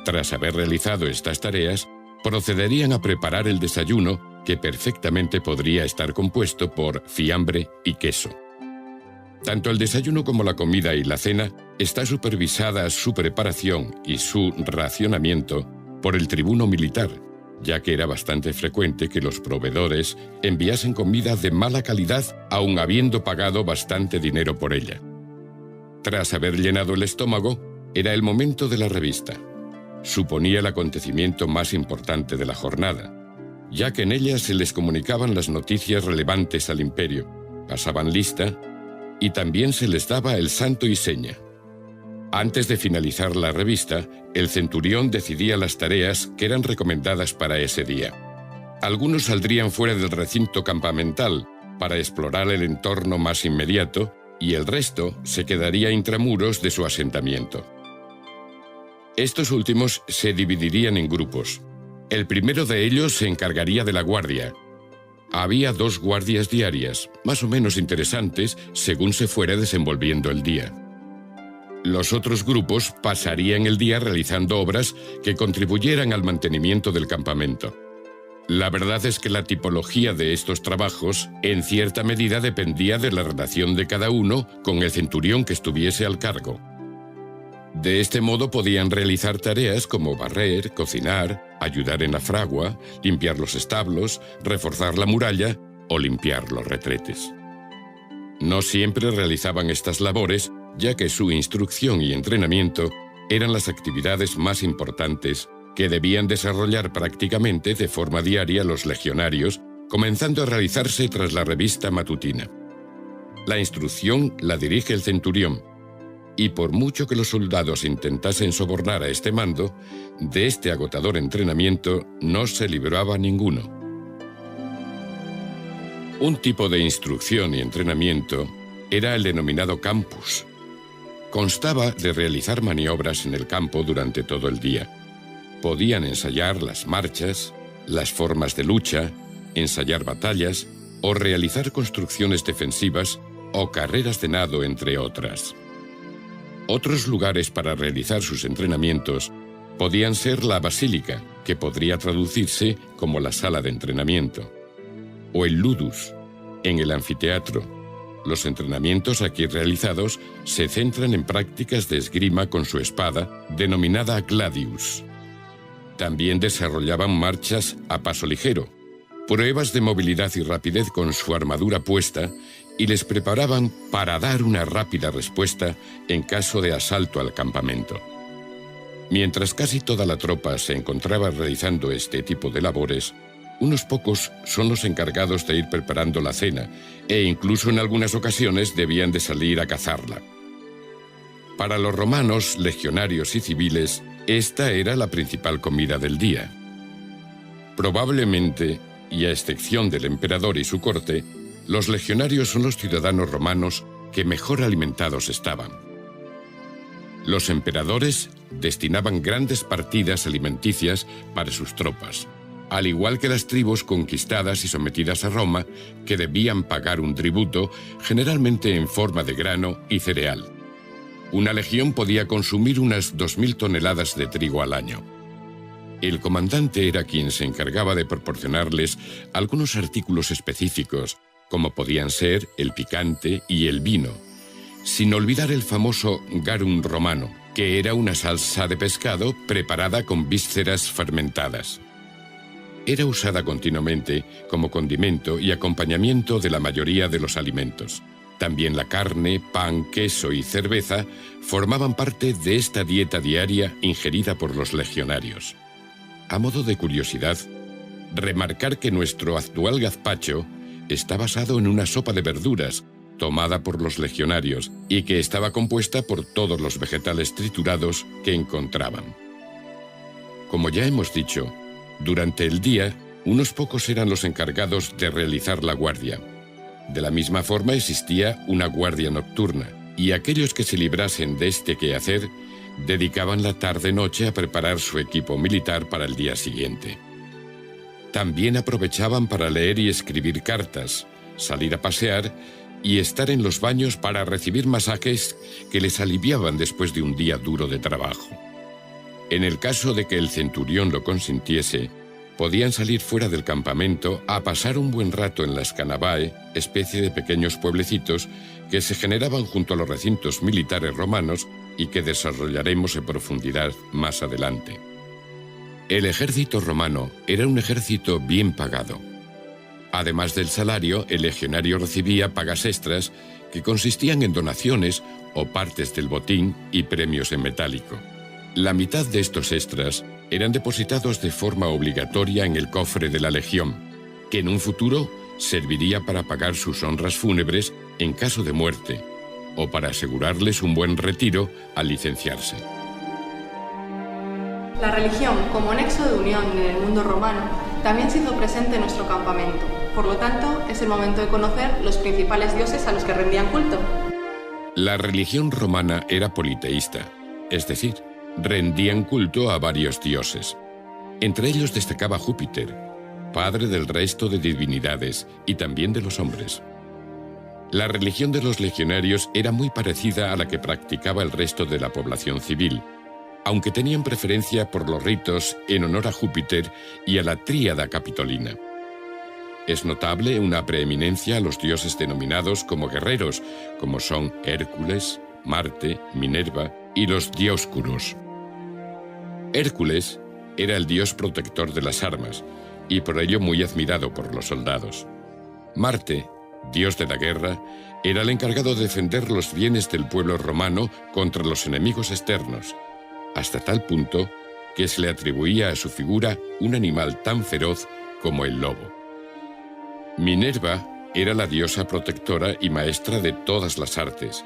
Tras haber realizado estas tareas, procederían a preparar el desayuno, que perfectamente podría estar compuesto por fiambre y queso. Tanto el desayuno como la comida y la cena está supervisada su preparación y su racionamiento por el tribuno militar, ya que era bastante frecuente que los proveedores enviasen comida de mala calidad aun habiendo pagado bastante dinero por ella. Tras haber llenado el estómago, era el momento de la revista. Suponía el acontecimiento más importante de la jornada, ya que en ella se les comunicaban las noticias relevantes al imperio, pasaban lista y también se les daba el santo y seña. Antes de finalizar la revista, el centurión decidía las tareas que eran recomendadas para ese día. Algunos saldrían fuera del recinto campamental para explorar el entorno más inmediato y el resto se quedaría intramuros de su asentamiento. Estos últimos se dividirían en grupos. El primero de ellos se encargaría de la guardia. Había 2 guardias diarias, más o menos interesantes según se fuera desenvolviendo el día. Los otros grupos pasarían el día realizando obras que contribuyeran al mantenimiento del campamento. La verdad es que la tipología de estos trabajos en cierta medida dependía de la relación de cada uno con el centurión que estuviese al cargo. De este modo podían realizar tareas como barrer, cocinar, ayudar en la fragua, limpiar los establos, reforzar la muralla o limpiar los retretes. No siempre realizaban estas labores, ya que su instrucción y entrenamiento eran las actividades más importantes que debían desarrollar prácticamente de forma diaria los legionarios, comenzando a realizarse tras la revista matutina. La instrucción la dirige el centurión, y por mucho que los soldados intentasen sobornar a este mando, de este agotador entrenamiento no se libraba ninguno. Un tipo de instrucción y entrenamiento era el denominado campus. Constaba de realizar maniobras en el campo durante todo el día. Podían ensayar las marchas, las formas de lucha, ensayar batallas o realizar construcciones defensivas o carreras de nado, entre otras. Otros lugares para realizar sus entrenamientos podían ser la basílica, que podría traducirse como la sala de entrenamiento, o el ludus, en el anfiteatro. Los entrenamientos aquí realizados se centran en prácticas de esgrima con su espada, denominada gladius. También desarrollaban marchas a paso ligero, pruebas de movilidad y rapidez con su armadura puesta, y les preparaban para dar una rápida respuesta en caso de asalto al campamento. Mientras casi toda la tropa se encontraba realizando este tipo de labores, unos pocos son los encargados de ir preparando la cena, e incluso en algunas ocasiones debían de salir a cazarla. Para los romanos, legionarios y civiles, esta era la principal comida del día. Probablemente, y a excepción del emperador y su corte, los legionarios son los ciudadanos romanos que mejor alimentados estaban. Los emperadores destinaban grandes partidas alimenticias para sus tropas, al igual que las tribus conquistadas y sometidas a Roma, que debían pagar un tributo, generalmente en forma de grano y cereal. Una legión podía consumir unas 2.000 toneladas de trigo al año. El comandante era quien se encargaba de proporcionarles algunos artículos específicos, como podían ser el picante y el vino, sin olvidar el famoso garum romano, que era una salsa de pescado preparada con vísceras fermentadas. Era usada continuamente como condimento y acompañamiento de la mayoría de los alimentos. También la carne, pan, queso y cerveza formaban parte de esta dieta diaria ingerida por los legionarios. A modo de curiosidad, remarcar que nuestro actual gazpacho está basado en una sopa de verduras tomada por los legionarios y que estaba compuesta por todos los vegetales triturados que encontraban. Como ya hemos dicho, durante el día, unos pocos eran los encargados de realizar la guardia. De la misma forma existía una guardia nocturna, y aquellos que se librasen de este quehacer dedicaban la tarde-noche a preparar su equipo militar para el día siguiente. También aprovechaban para leer y escribir cartas, salir a pasear y estar en los baños para recibir masajes que les aliviaban después de un día duro de trabajo. En el caso de que el centurión lo consintiese, podían salir fuera del campamento a pasar un buen rato en las canabae, especie de pequeños pueblecitos que se generaban junto a los recintos militares romanos y que desarrollaremos en profundidad más adelante. El ejército romano era un ejército bien pagado. Además del salario, el legionario recibía pagas extras que consistían en donaciones o partes del botín y premios en metálico. La mitad de estos extras eran depositados de forma obligatoria en el cofre de la legión, que en un futuro serviría para pagar sus honras fúnebres en caso de muerte o para asegurarles un buen retiro al licenciarse. La religión, como nexo de unión en el mundo romano, también se hizo presente en nuestro campamento. Por lo tanto, es el momento de conocer los principales dioses a los que rendían culto. La religión romana era politeísta, es decir, rendían culto a varios dioses. Entre ellos destacaba Júpiter, padre del resto de divinidades y también de los hombres. La religión de los legionarios era muy parecida a la que practicaba el resto de la población civil, aunque tenían preferencia por los ritos en honor a Júpiter y a la tríada capitolina. Es notable una preeminencia a los dioses denominados como guerreros, como son Hércules, Marte, Minerva y los Dioscuros. Hércules era el dios protector de las armas y por ello muy admirado por los soldados. Marte, dios de la guerra, era el encargado de defender los bienes del pueblo romano contra los enemigos externos, hasta tal punto que se le atribuía a su figura un animal tan feroz como el lobo. Minerva era la diosa protectora y maestra de todas las artes,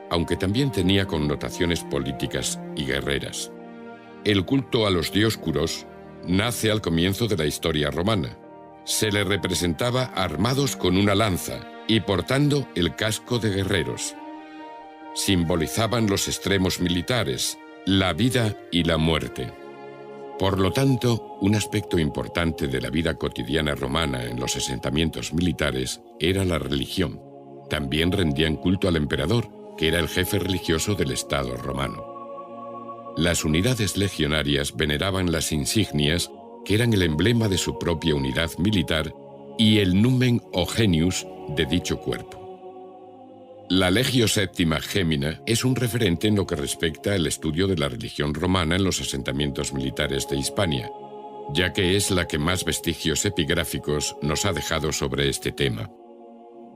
aunque también tenía connotaciones políticas y guerreras. El culto a los dioscuros nace al comienzo de la historia romana. Se le representaba armados con una lanza y portando el casco de guerreros. Simbolizaban los extremos militares, la vida y la muerte. Por lo tanto, un aspecto importante de la vida cotidiana romana en los asentamientos militares era la religión. También rendían culto al emperador, que era el jefe religioso del Estado romano. Las unidades legionarias veneraban las insignias, que eran el emblema de su propia unidad militar, y el numen o genius de dicho cuerpo. La Legio Séptima Gémina es un referente en lo que respecta al estudio de la religión romana en los asentamientos militares de Hispania, ya que es la que más vestigios epigráficos nos ha dejado sobre este tema.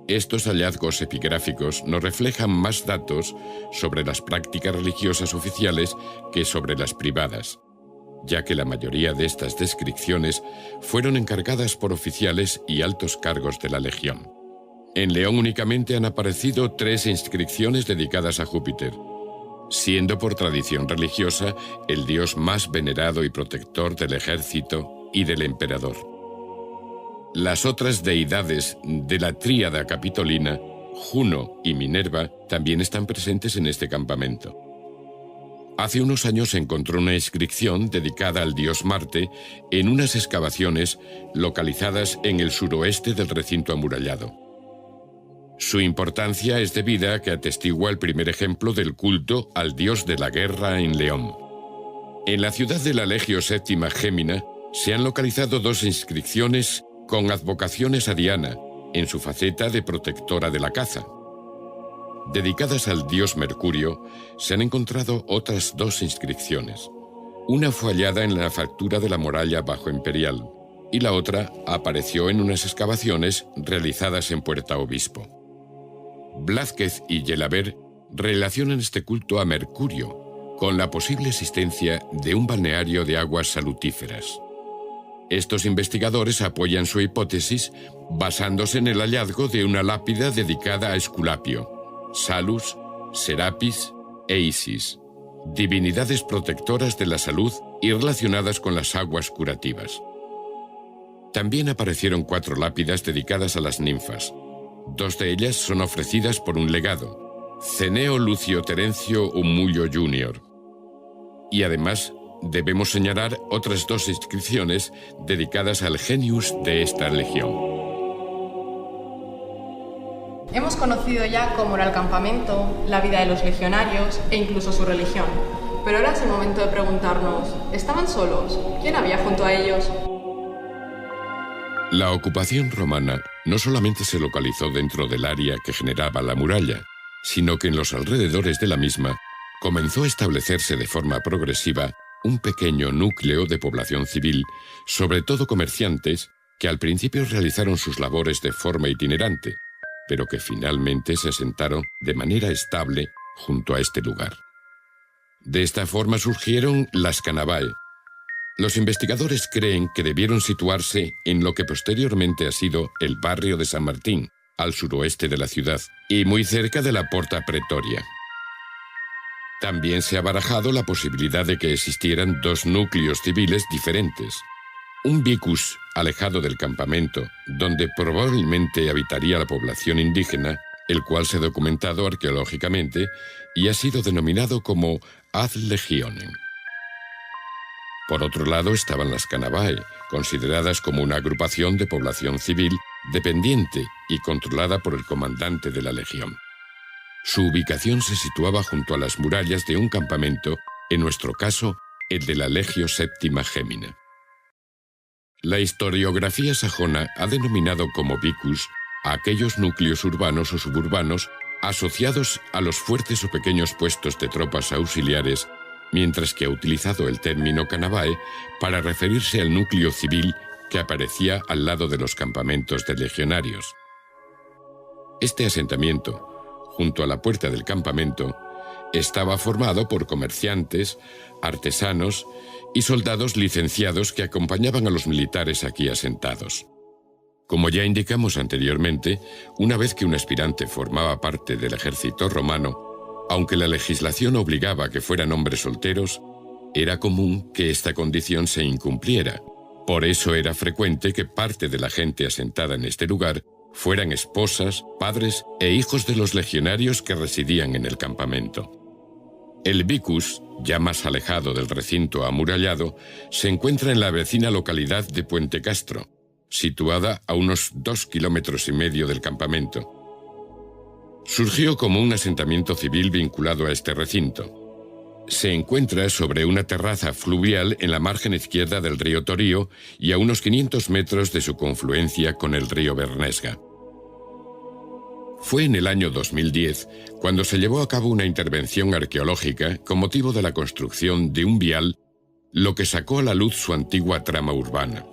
Estos hallazgos epigráficos nos reflejan más datos sobre las prácticas religiosas oficiales que sobre las privadas, ya que la mayoría de estas descripciones fueron encargadas por oficiales y altos cargos de la legión. En León únicamente han aparecido 3 inscripciones dedicadas a Júpiter, siendo por tradición religiosa el dios más venerado y protector del ejército y del emperador. Las otras deidades de la tríada capitolina, Juno y Minerva, también están presentes en este campamento. Hace unos años se encontró una inscripción dedicada al dios Marte en unas excavaciones localizadas en el suroeste del recinto amurallado. Su importancia es debida a que atestigua el primer ejemplo del culto al dios de la guerra en León. En la ciudad de la Legio Séptima Gémina se han localizado 2 inscripciones con advocaciones a Diana, en su faceta de protectora de la caza. Dedicadas al dios Mercurio, se han encontrado otras 2 inscripciones. Una fue hallada en la factura de la muralla bajo Imperial, y la otra apareció en unas excavaciones realizadas en Puerta Obispo. Blázquez y Gelabert relacionan este culto a Mercurio con la posible existencia de un balneario de aguas salutíferas. Estos investigadores apoyan su hipótesis basándose en el hallazgo de una lápida dedicada a Esculapio, Salus, Serapis e Isis, divinidades protectoras de la salud y relacionadas con las aguas curativas. También aparecieron 4 lápidas dedicadas a las ninfas. 2 de ellas son ofrecidas por un legado, Ceneo Lucio Terencio Humullo Jr. Y además debemos señalar otras 2 inscripciones dedicadas al genius de esta legión. Hemos conocido ya cómo era el campamento, la vida de los legionarios e incluso su religión. Pero ahora es el momento de preguntarnos, ¿estaban solos? ¿Quién había junto a ellos? La ocupación romana no solamente se localizó dentro del área que generaba la muralla, sino que en los alrededores de la misma comenzó a establecerse de forma progresiva un pequeño núcleo de población civil, sobre todo comerciantes, que al principio realizaron sus labores de forma itinerante, pero que finalmente se asentaron de manera estable junto a este lugar. De esta forma surgieron las Canabae. Los investigadores creen que debieron situarse en lo que posteriormente ha sido el barrio de San Martín, al suroeste de la ciudad, y muy cerca de la Porta Pretoria. También se ha barajado la posibilidad de que existieran dos núcleos civiles diferentes. Un vicus alejado del campamento, donde probablemente habitaría la población indígena, el cual se ha documentado arqueológicamente y ha sido denominado como ad legionem. Por otro lado estaban las Canabae, consideradas como una agrupación de población civil dependiente y controlada por el comandante de la legión. Su ubicación se situaba junto a las murallas de un campamento, en nuestro caso, el de la Legio Séptima Gémina. La historiografía sajona ha denominado como vicus a aquellos núcleos urbanos o suburbanos asociados a los fuertes o pequeños puestos de tropas auxiliares, mientras que ha utilizado el término Canabae para referirse al núcleo civil que aparecía al lado de los campamentos de legionarios. Este asentamiento, junto a la puerta del campamento, estaba formado por comerciantes, artesanos y soldados licenciados que acompañaban a los militares aquí asentados. Como ya indicamos anteriormente, una vez que un aspirante formaba parte del ejército romano, aunque la legislación obligaba a que fueran hombres solteros, era común que esta condición se incumpliera. Por eso era frecuente que parte de la gente asentada en este lugar fueran esposas, padres e hijos de los legionarios que residían en el campamento. El vicus, ya más alejado del recinto amurallado, se encuentra en la vecina localidad de Puente Castro, situada a unos 2,5 kilómetros del campamento. Surgió como un asentamiento civil vinculado a este recinto. Se encuentra sobre una terraza fluvial en la margen izquierda del río Torío y a unos 500 metros de su confluencia con el río Bernesga. Fue en el año 2010 cuando se llevó a cabo una intervención arqueológica con motivo de la construcción de un vial, lo que sacó a la luz su antigua trama urbana.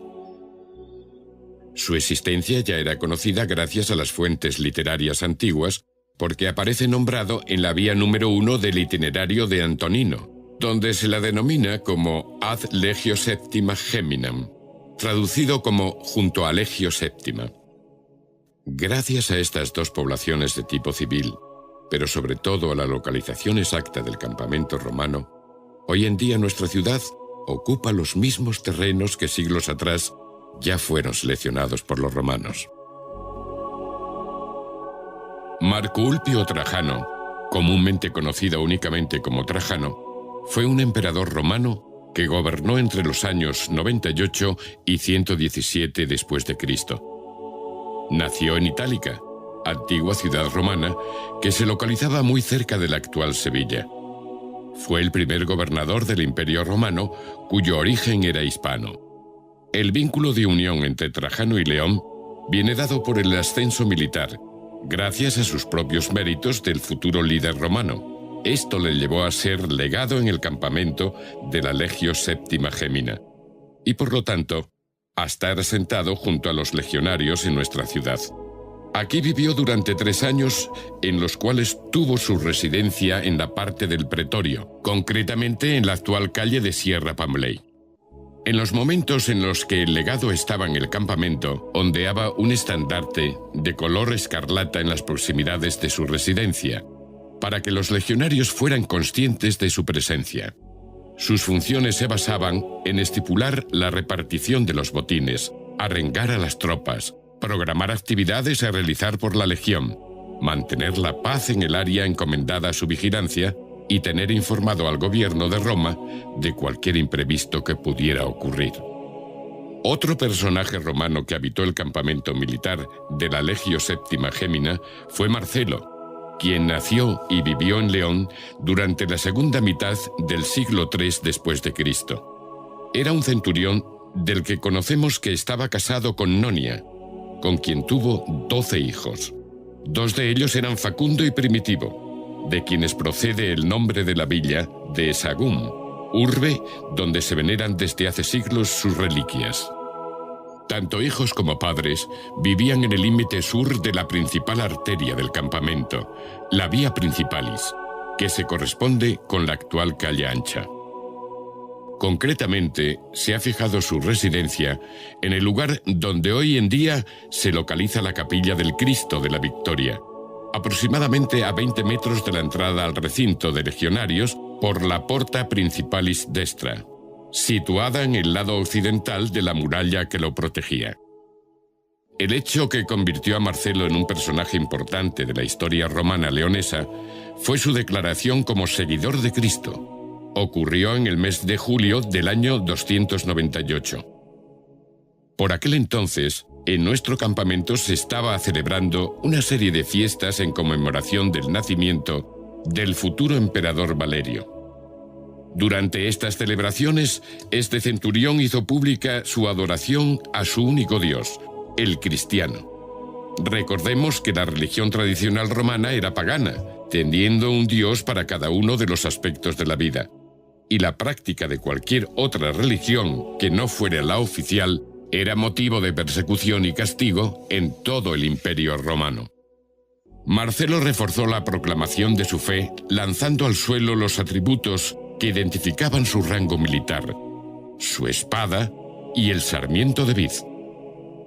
Su existencia ya era conocida gracias a las fuentes literarias antiguas, porque aparece nombrado en la vía número 1 del itinerario de Antonino, donde se la denomina como ad legio septima Geminam, traducido como junto a Legio Séptima. Gracias a estas dos poblaciones de tipo civil, pero sobre todo a la localización exacta del campamento romano, hoy en día nuestra ciudad ocupa los mismos terrenos que siglos atrás ya fueron seleccionados por los romanos. Marco Ulpio Trajano, comúnmente conocido únicamente como Trajano, fue un emperador romano que gobernó entre los años 98 y 117 después de Cristo. Nació en Itálica, antigua ciudad romana que se localizaba muy cerca de la actual Sevilla. Fue el primer gobernador del Imperio Romano cuyo origen era hispano. El vínculo de unión entre Trajano y León viene dado por el ascenso militar, gracias a sus propios méritos del futuro líder romano. Esto le llevó a ser legado en el campamento de la Legio Séptima Gémina, y por lo tanto, a estar asentado junto a los legionarios en nuestra ciudad. Aquí vivió durante 3 años, en los cuales tuvo su residencia en la parte del Pretorio, concretamente en la actual calle de Sierra Pambley. En los momentos en los que el legado estaba en el campamento, ondeaba un estandarte de color escarlata en las proximidades de su residencia, para que los legionarios fueran conscientes de su presencia. Sus funciones se basaban en estipular la repartición de los botines, arengar a las tropas, programar actividades a realizar por la legión, mantener la paz en el área encomendada a su vigilancia y tener informado al gobierno de Roma de cualquier imprevisto que pudiera ocurrir. Otro personaje romano que habitó el campamento militar de la Legio Séptima Gémina fue Marcelo, quien nació y vivió en León durante la segunda mitad del siglo III después de Cristo. Era un centurión del que conocemos que estaba casado con Nonia, con quien tuvo 12 hijos. 2 de ellos eran Facundo y Primitivo, de quienes procede el nombre de la villa de Sagún, urbe donde se veneran desde hace siglos sus reliquias. Tanto hijos como padres vivían en el límite sur de la principal arteria del campamento, la Via Principalis, que se corresponde con la actual calle ancha. Concretamente, se ha fijado su residencia en el lugar donde hoy en día se localiza la capilla del Cristo de la Victoria, aproximadamente a 20 metros de la entrada al recinto de legionarios por la Porta Principalis Destra, situada en el lado occidental de la muralla que lo protegía. El hecho que convirtió a Marcelo en un personaje importante de la historia romana leonesa fue su declaración como seguidor de Cristo. Ocurrió en el mes de julio del año 298. Por aquel entonces, en nuestro campamento se estaba celebrando una serie de fiestas en conmemoración del nacimiento del futuro emperador Valerio. Durante estas celebraciones, este centurión hizo pública su adoración a su único Dios, el cristiano. Recordemos que la religión tradicional romana era pagana, teniendo un Dios para cada uno de los aspectos de la vida. Y la práctica de cualquier otra religión que no fuera la oficial era motivo de persecución y castigo en todo el Imperio Romano. Marcelo reforzó la proclamación de su fe lanzando al suelo los atributos que identificaban su rango militar, su espada y el sarmiento de vid.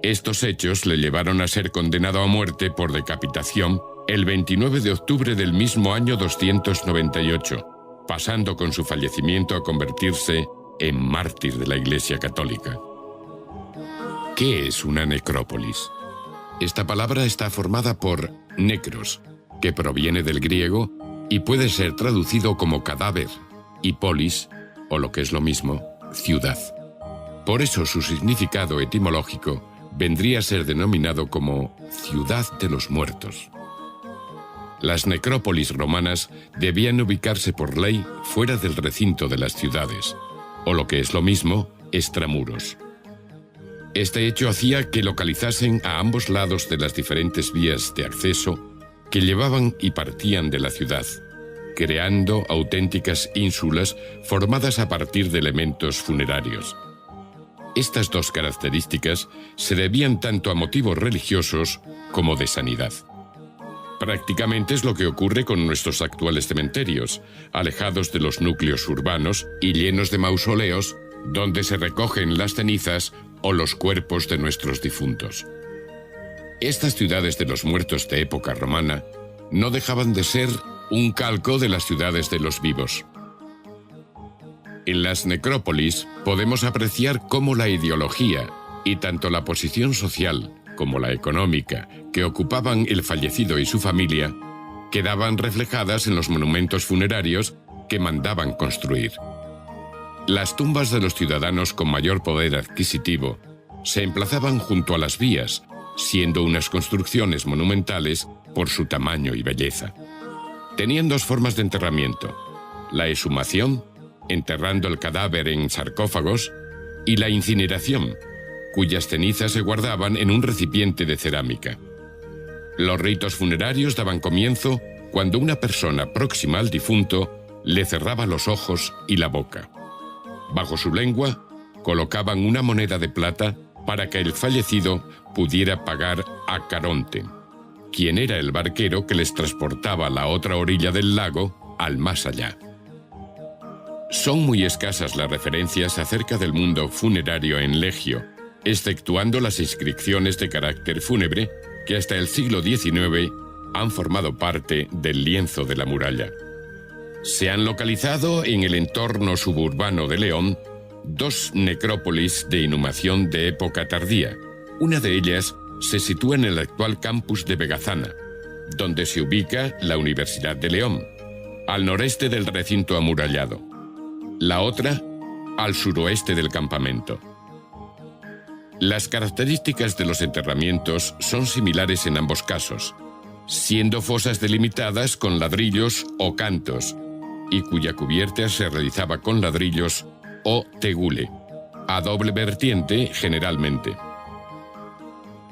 Estos hechos le llevaron a ser condenado a muerte por decapitación el 29 de octubre del mismo año 298, pasando con su fallecimiento a convertirse en mártir de la Iglesia Católica. ¿Qué es una necrópolis? Esta palabra está formada por necros, que proviene del griego y puede ser traducido como cadáver, y polis, o lo que es lo mismo, ciudad. Por eso su significado etimológico vendría a ser denominado como ciudad de los muertos. Las necrópolis romanas debían ubicarse por ley fuera del recinto de las ciudades, o lo que es lo mismo, extramuros. Este hecho hacía que localizasen a ambos lados de las diferentes vías de acceso que llevaban y partían de la ciudad, creando auténticas ínsulas formadas a partir de elementos funerarios. Estas dos características se debían tanto a motivos religiosos como de sanidad. Prácticamente es lo que ocurre con nuestros actuales cementerios, alejados de los núcleos urbanos y llenos de mausoleos donde se recogen las cenizas o los cuerpos de nuestros difuntos. Estas ciudades de los muertos de época romana no dejaban de ser un calco de las ciudades de los vivos. En las necrópolis podemos apreciar cómo la ideología y tanto la posición social como la económica que ocupaban el fallecido y su familia quedaban reflejadas en los monumentos funerarios que mandaban construir. Las tumbas de los ciudadanos con mayor poder adquisitivo se emplazaban junto a las vías, siendo unas construcciones monumentales por su tamaño y belleza. Tenían dos formas de enterramiento: la exhumación, enterrando el cadáver en sarcófagos, y la incineración, cuyas cenizas se guardaban en un recipiente de cerámica. Los ritos funerarios daban comienzo cuando una persona próxima al difunto le cerraba los ojos y la boca. Bajo su lengua colocaban una moneda de plata para que el fallecido pudiera pagar a Caronte, quien era el barquero que les transportaba a la otra orilla del lago, al más allá. Son muy escasas las referencias acerca del mundo funerario en Legio, exceptuando las inscripciones de carácter fúnebre que hasta el siglo XIX han formado parte del lienzo de la muralla. Se han localizado en el entorno suburbano de León dos necrópolis de inhumación de época tardía. Una de ellas se sitúa en el actual campus de Vegazana, donde se ubica la Universidad de León, al noreste del recinto amurallado. La otra, al suroeste del campamento. Las características de los enterramientos son similares en ambos casos, siendo fosas delimitadas con ladrillos o cantos, y cuya cubierta se realizaba con ladrillos o tegule, a doble vertiente generalmente.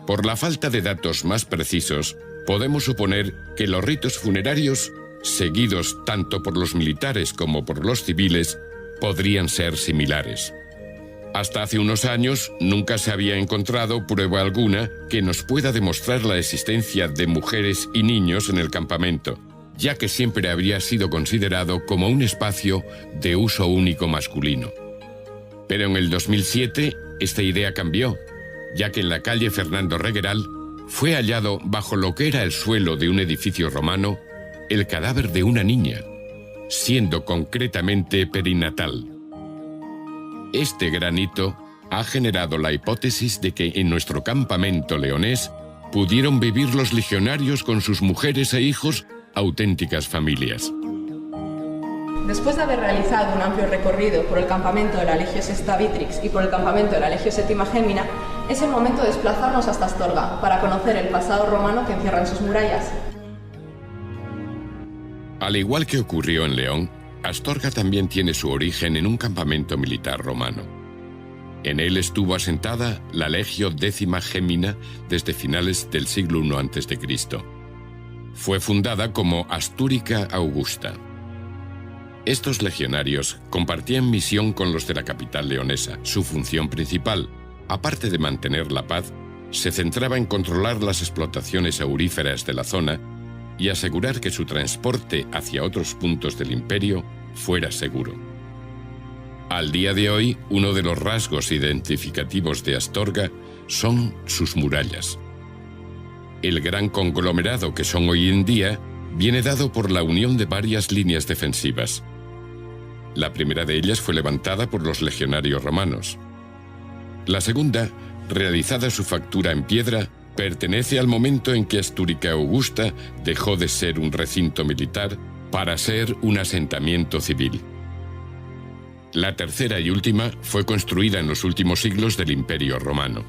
Por la falta de datos más precisos, podemos suponer que los ritos funerarios, seguidos tanto por los militares como por los civiles, podrían ser similares. Hasta hace unos años nunca se había encontrado prueba alguna que nos pueda demostrar la existencia de mujeres y niños en el campamento, ya que siempre habría sido considerado como un espacio de uso único masculino. Pero en el 2007 esta idea cambió, ya que en la calle Fernando Regueral fue hallado bajo lo que era el suelo de un edificio romano el cadáver de una niña, siendo concretamente perinatal. Este gran hito ha generado la hipótesis de que en nuestro campamento leonés pudieron vivir los legionarios con sus mujeres e hijos auténticas familias. Después de haber realizado un amplio recorrido por el campamento de la Legio Sexta Vitrix y por el campamento de la Legio Séptima Gémina, es el momento de desplazarnos hasta Astorga para conocer el pasado romano que encierra en sus murallas. Al igual que ocurrió en León, Astorga también tiene su origen en un campamento militar romano. En él estuvo asentada la Legio Décima Gémina desde finales del siglo I a.C. Fue fundada como Astúrica Augusta. Estos legionarios compartían misión con los de la capital leonesa. Su función principal, aparte de mantener la paz, se centraba en controlar las explotaciones auríferas de la zona y asegurar que su transporte hacia otros puntos del imperio fuera seguro. Al día de hoy, uno de los rasgos identificativos de Astorga son sus murallas. El gran conglomerado que son hoy en día viene dado por la unión de varias líneas defensivas. La primera de ellas fue levantada por los legionarios romanos. La segunda, realizada su factura en piedra, pertenece al momento en que Astúrica Augusta dejó de ser un recinto militar para ser un asentamiento civil. La tercera y última fue construida en los últimos siglos del Imperio Romano.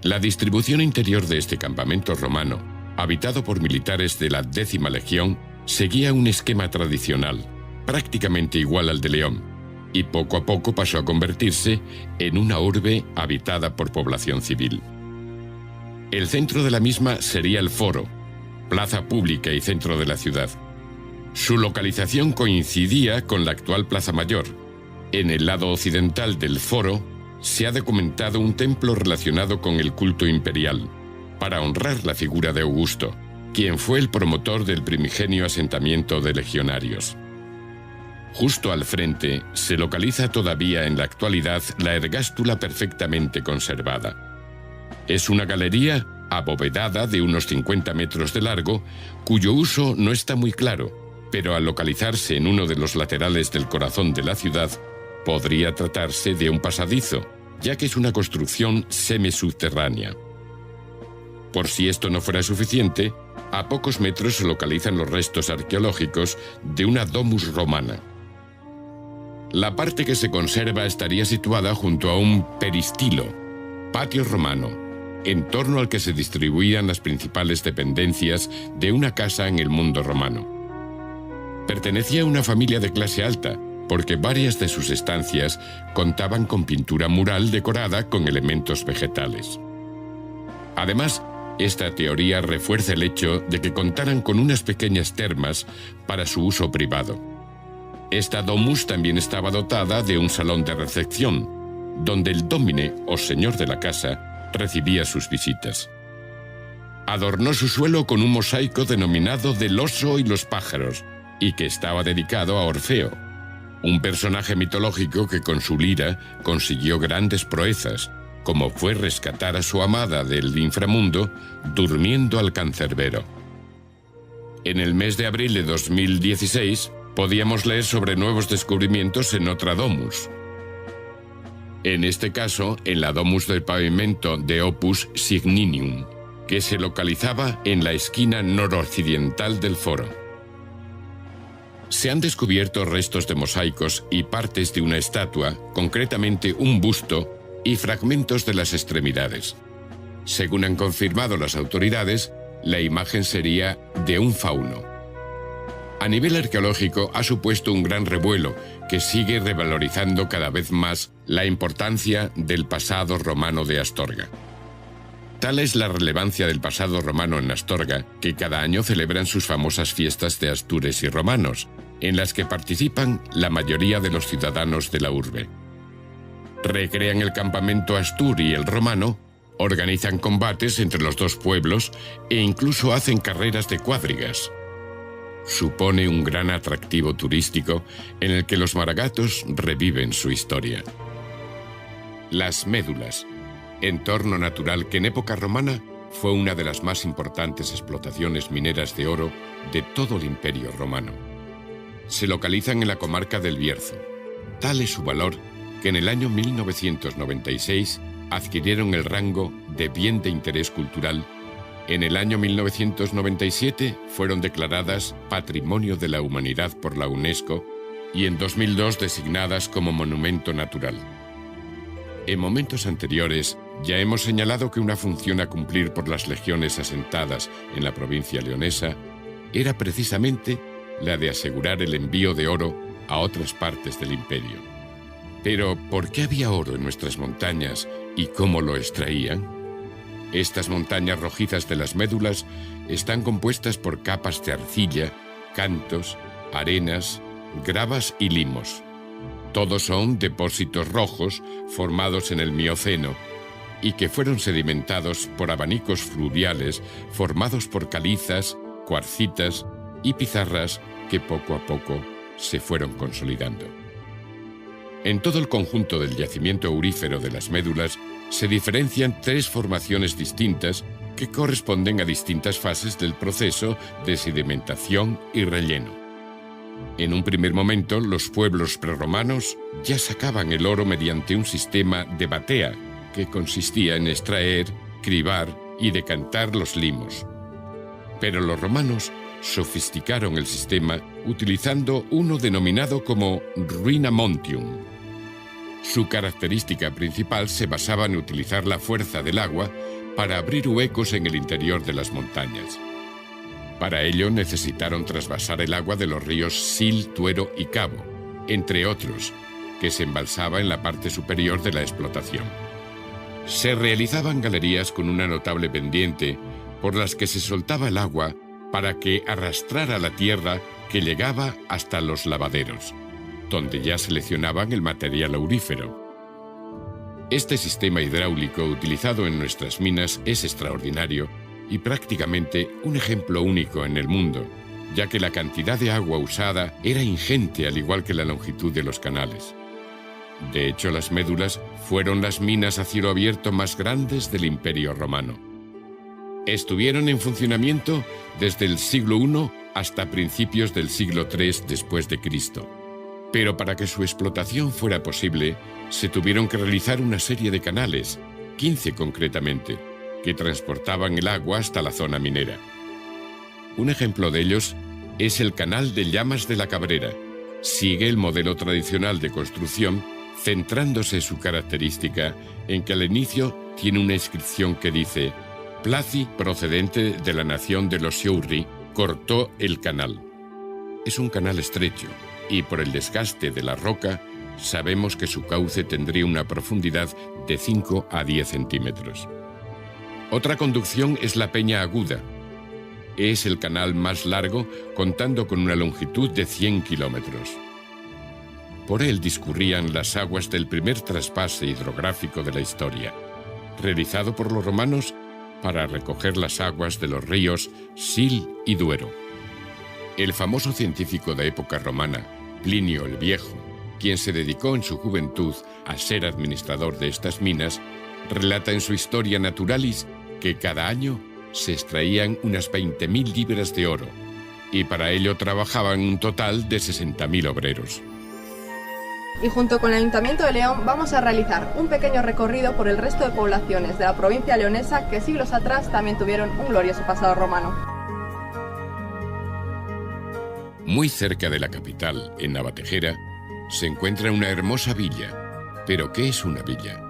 La distribución interior de este campamento romano, habitado por militares de la 10ª Legión, seguía un esquema tradicional, prácticamente igual al de León, y poco a poco pasó a convertirse en una urbe habitada por población civil. El centro de la misma sería el Foro, plaza pública y centro de la ciudad. Su localización coincidía con la actual Plaza Mayor. En el lado occidental del Foro se ha documentado un templo relacionado con el culto imperial, para honrar la figura de Augusto, quien fue el promotor del primigenio asentamiento de legionarios. Justo al frente se localiza todavía en la actualidad la ergástula perfectamente conservada. Es una galería abovedada de unos 50 metros de largo, cuyo uso no está muy claro, pero al localizarse en uno de los laterales del corazón de la ciudad, podría tratarse de un pasadizo, ya que es una construcción semisubterránea. Por si esto no fuera suficiente, a pocos metros se localizan los restos arqueológicos de una domus romana. La parte que se conserva estaría situada junto a un peristilo, patio romano, en torno al que se distribuían las principales dependencias de una casa en el mundo romano. Pertenecía a una familia de clase alta, porque varias de sus estancias contaban con pintura mural decorada con elementos vegetales. Además, esta teoría refuerza el hecho de que contaran con unas pequeñas termas para su uso privado. Esta domus también estaba dotada de un salón de recepción, donde el domine o señor de la casa recibía sus visitas. Adornó su suelo con un mosaico denominado del oso y los pájaros, y que estaba dedicado a Orfeo, un personaje mitológico que con su lira consiguió grandes proezas, como fue rescatar a su amada del inframundo durmiendo al cancerbero. En el mes de abril de 2016 podíamos leer sobre nuevos descubrimientos en otra domus. En este caso, en la domus del pavimento de Opus Signinium, que se localizaba en la esquina noroccidental del Foro. Se han descubierto restos de mosaicos y partes de una estatua, concretamente un busto, y fragmentos de las extremidades. Según han confirmado las autoridades, la imagen sería de un fauno. A nivel arqueológico ha supuesto un gran revuelo que sigue revalorizando cada vez más la importancia del pasado romano de Astorga. Tal es la relevancia del pasado romano en Astorga que cada año celebran sus famosas fiestas de Astures y romanos, en las que participan la mayoría de los ciudadanos de la urbe. Recrean el campamento Astur y el romano, organizan combates entre los dos pueblos e incluso hacen carreras de cuadrigas. Supone un gran atractivo turístico en el que los maragatos reviven su historia. Las médulas, entorno natural que en época romana fue una de las más importantes explotaciones mineras de oro de todo el Imperio Romano. Se localizan en la comarca del Bierzo. Tal es su valor que en el año 1996 adquirieron el rango de bien de interés cultural. En el año 1997 fueron declaradas Patrimonio de la Humanidad por la UNESCO y en 2002 designadas como Monumento Natural. En momentos anteriores ya hemos señalado que una función a cumplir por las legiones asentadas en la provincia leonesa era precisamente la de asegurar el envío de oro a otras partes del imperio. Pero, ¿por qué había oro en nuestras montañas y cómo lo extraían? Estas montañas rojizas de las médulas están compuestas por capas de arcilla, cantos, arenas, gravas y limos. Todos son depósitos rojos formados en el Mioceno y que fueron sedimentados por abanicos fluviales formados por calizas, cuarcitas y pizarras que poco a poco se fueron consolidando. En todo el conjunto del yacimiento aurífero de las médulas se diferencian tres formaciones distintas que corresponden a distintas fases del proceso de sedimentación y relleno. En un primer momento, los pueblos prerromanos ya sacaban el oro mediante un sistema de batea, que consistía en extraer, cribar y decantar los limos. Pero los romanos sofisticaron el sistema utilizando uno denominado como ruina montium. Su característica principal se basaba en utilizar la fuerza del agua para abrir huecos en el interior de las montañas. Para ello necesitaron trasvasar el agua de los ríos Sil, Tuero y Cabo, entre otros, que se embalsaba en la parte superior de la explotación. Se realizaban galerías con una notable pendiente por las que se soltaba el agua para que arrastrara la tierra que llegaba hasta los lavaderos, donde ya seleccionaban el material aurífero. Este sistema hidráulico utilizado en nuestras minas es extraordinario y prácticamente un ejemplo único en el mundo, ya que la cantidad de agua usada era ingente al igual que la longitud de los canales. De hecho, las médulas fueron las minas a cielo abierto más grandes del Imperio Romano. Estuvieron en funcionamiento desde el siglo I hasta principios del siglo III después de Cristo. Pero para que su explotación fuera posible, se tuvieron que realizar una serie de canales, 15 concretamente, que transportaban el agua hasta la zona minera. Un ejemplo de ellos es el Canal de Llamas de la Cabrera. Sigue el modelo tradicional de construcción, centrándose su característica en que al inicio tiene una inscripción que dice «Placi, procedente de la nación de los Siurri, cortó el canal». Es un canal estrecho y por el desgaste de la roca sabemos que su cauce tendría una profundidad de 5 a 10 centímetros. Otra conducción es la Peña Aguda. Es el canal más largo, contando con una longitud de 100 kilómetros. Por él discurrían las aguas del primer traspase hidrográfico de la historia, realizado por los romanos para recoger las aguas de los ríos Sil y Duero. El famoso científico de época romana, Plinio el Viejo, quien se dedicó en su juventud a ser administrador de estas minas, relata en su Historia Naturalis que cada año se extraían unas 20.000 libras de oro, y para ello trabajaban un total de 60.000 obreros. Y junto con el Ayuntamiento de León vamos a realizar un pequeño recorrido por el resto de poblaciones de la provincia leonesa que siglos atrás también tuvieron un glorioso pasado romano. Muy cerca de la capital, en Navatejera, se encuentra una hermosa villa. ¿Pero qué es una villa?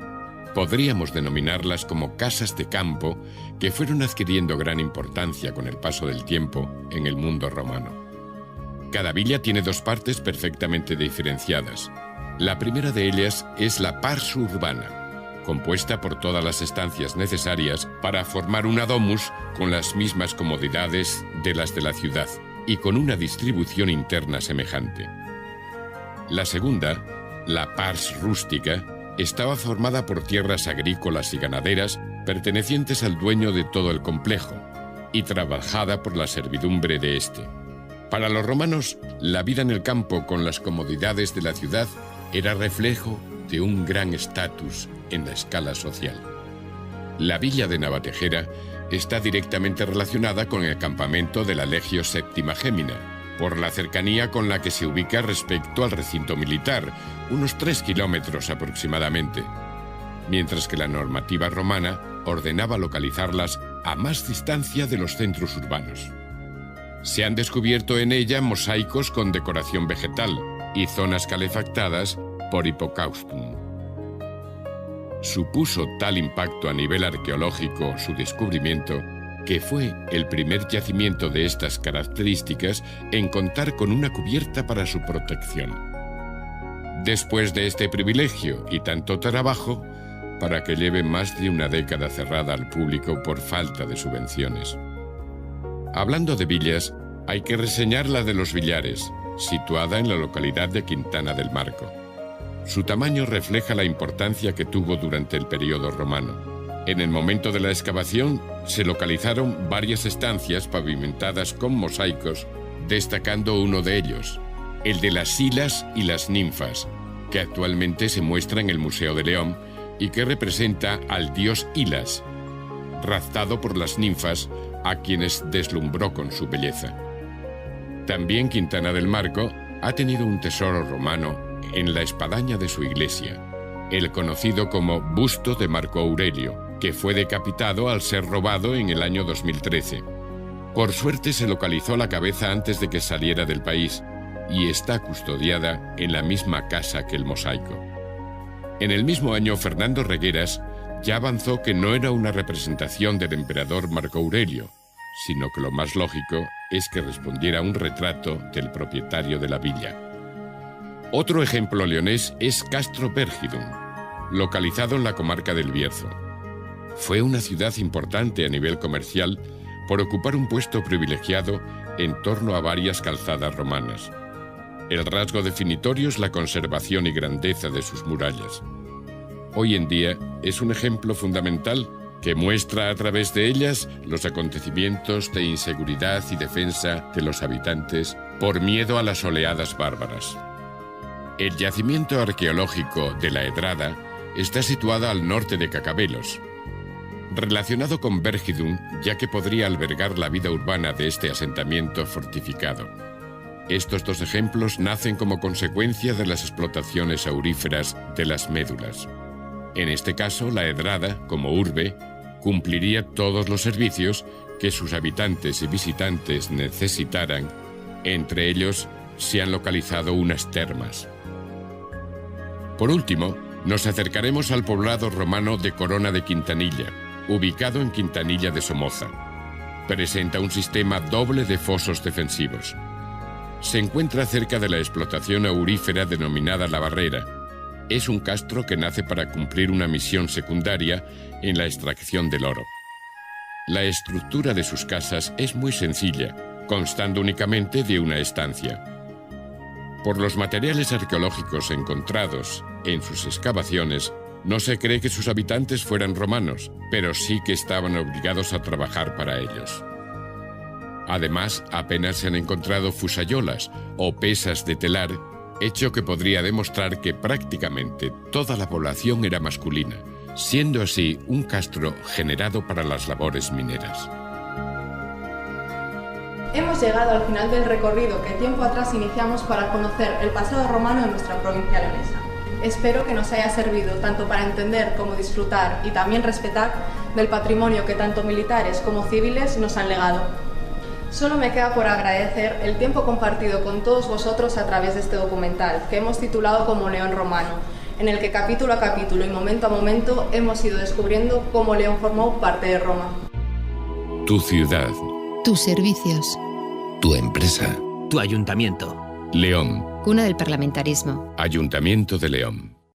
Podríamos denominarlas como casas de campo que fueron adquiriendo gran importancia con el paso del tiempo en el mundo romano. Cada villa tiene dos partes perfectamente diferenciadas. La primera de ellas es la pars urbana, compuesta por todas las estancias necesarias para formar una domus con las mismas comodidades de las de la ciudad. y con una distribución interna semejante. La segunda, la pars rústica, estaba formada por tierras agrícolas y ganaderas pertenecientes al dueño de todo el complejo y trabajada por la servidumbre de éste. Para los romanos, la vida en el campo con las comodidades de la ciudad era reflejo de un gran estatus en la escala social. La villa de Navatejera está directamente relacionada con el campamento de la Legio Séptima Gémina, por la cercanía con la que se ubica respecto al recinto militar, unos 3 kilómetros aproximadamente, mientras que la normativa romana ordenaba localizarlas a más distancia de los centros urbanos. Se han descubierto en ella mosaicos con decoración vegetal y zonas calefactadas por hipocaustum. Supuso tal impacto a nivel arqueológico su descubrimiento que fue el primer yacimiento de estas características en contar con una cubierta para su protección. Después de este privilegio y tanto trabajo, para que lleve más de una década cerrada al público por falta de subvenciones. Hablando de villas, hay que reseñar la de Los Villares, situada en la localidad de Quintana del Marco. Su tamaño refleja la importancia que tuvo durante el periodo romano. En el momento de la excavación se localizaron varias estancias pavimentadas con mosaicos, destacando uno de ellos, el de las Silas y las ninfas, que actualmente se muestra en el Museo de León y que representa al dios Hilas, raptado por las ninfas a quienes deslumbró con su belleza. También Quintana del Marco ha tenido un tesoro romano en la espadaña de su iglesia, el conocido como busto de Marco Aurelio, que fue decapitado al ser robado en el año 2013. Por suerte se localizó la cabeza antes de que saliera del país y está custodiada en la misma casa que el mosaico. En el mismo año, Fernando Regueras ya avanzó que no era una representación del emperador Marco Aurelio, sino que lo más lógico es que respondiera a un retrato del propietario de la villa. Otro ejemplo leonés es Castro Bergidum, localizado en la comarca del Bierzo. Fue una ciudad importante a nivel comercial por ocupar un puesto privilegiado en torno a varias calzadas romanas. El rasgo definitorio es la conservación y grandeza de sus murallas. Hoy en día es un ejemplo fundamental que muestra a través de ellas los acontecimientos de inseguridad y defensa de los habitantes por miedo a las oleadas bárbaras. El yacimiento arqueológico de la Edrada está situado al norte de Cacabelos, relacionado con Bergidum, ya que podría albergar la vida urbana de este asentamiento fortificado. Estos dos ejemplos nacen como consecuencia de las explotaciones auríferas de las médulas. En este caso, la Edrada, como urbe, cumpliría todos los servicios que sus habitantes y visitantes necesitaran. Entre ellos, se han localizado unas termas. Por último, nos acercaremos al poblado romano de Corona de Quintanilla, ubicado en Quintanilla de Somoza. Presenta un sistema doble de fosos defensivos. Se encuentra cerca de la explotación aurífera denominada La Barrera. Es un castro que nace para cumplir una misión secundaria en la extracción del oro. La estructura de sus casas es muy sencilla, constando únicamente de una estancia. Por los materiales arqueológicos encontrados en sus excavaciones, no se cree que sus habitantes fueran romanos, pero sí que estaban obligados a trabajar para ellos. Además, apenas se han encontrado fusayolas o pesas de telar, hecho que podría demostrar que prácticamente toda la población era masculina, siendo así un castro generado para las labores mineras. Hemos llegado al final del recorrido que tiempo atrás iniciamos para conocer el pasado romano de nuestra provincia leonesa. Espero que nos haya servido tanto para entender como disfrutar y también respetar del patrimonio que tanto militares como civiles nos han legado. Solo me queda por agradecer el tiempo compartido con todos vosotros a través de este documental, que hemos titulado como León Romano, en el que capítulo a capítulo y momento a momento hemos ido descubriendo cómo León formó parte de Roma. Tu ciudad. Tus servicios. Tu empresa. Tu ayuntamiento. León. Cuna del parlamentarismo. Ayuntamiento de León.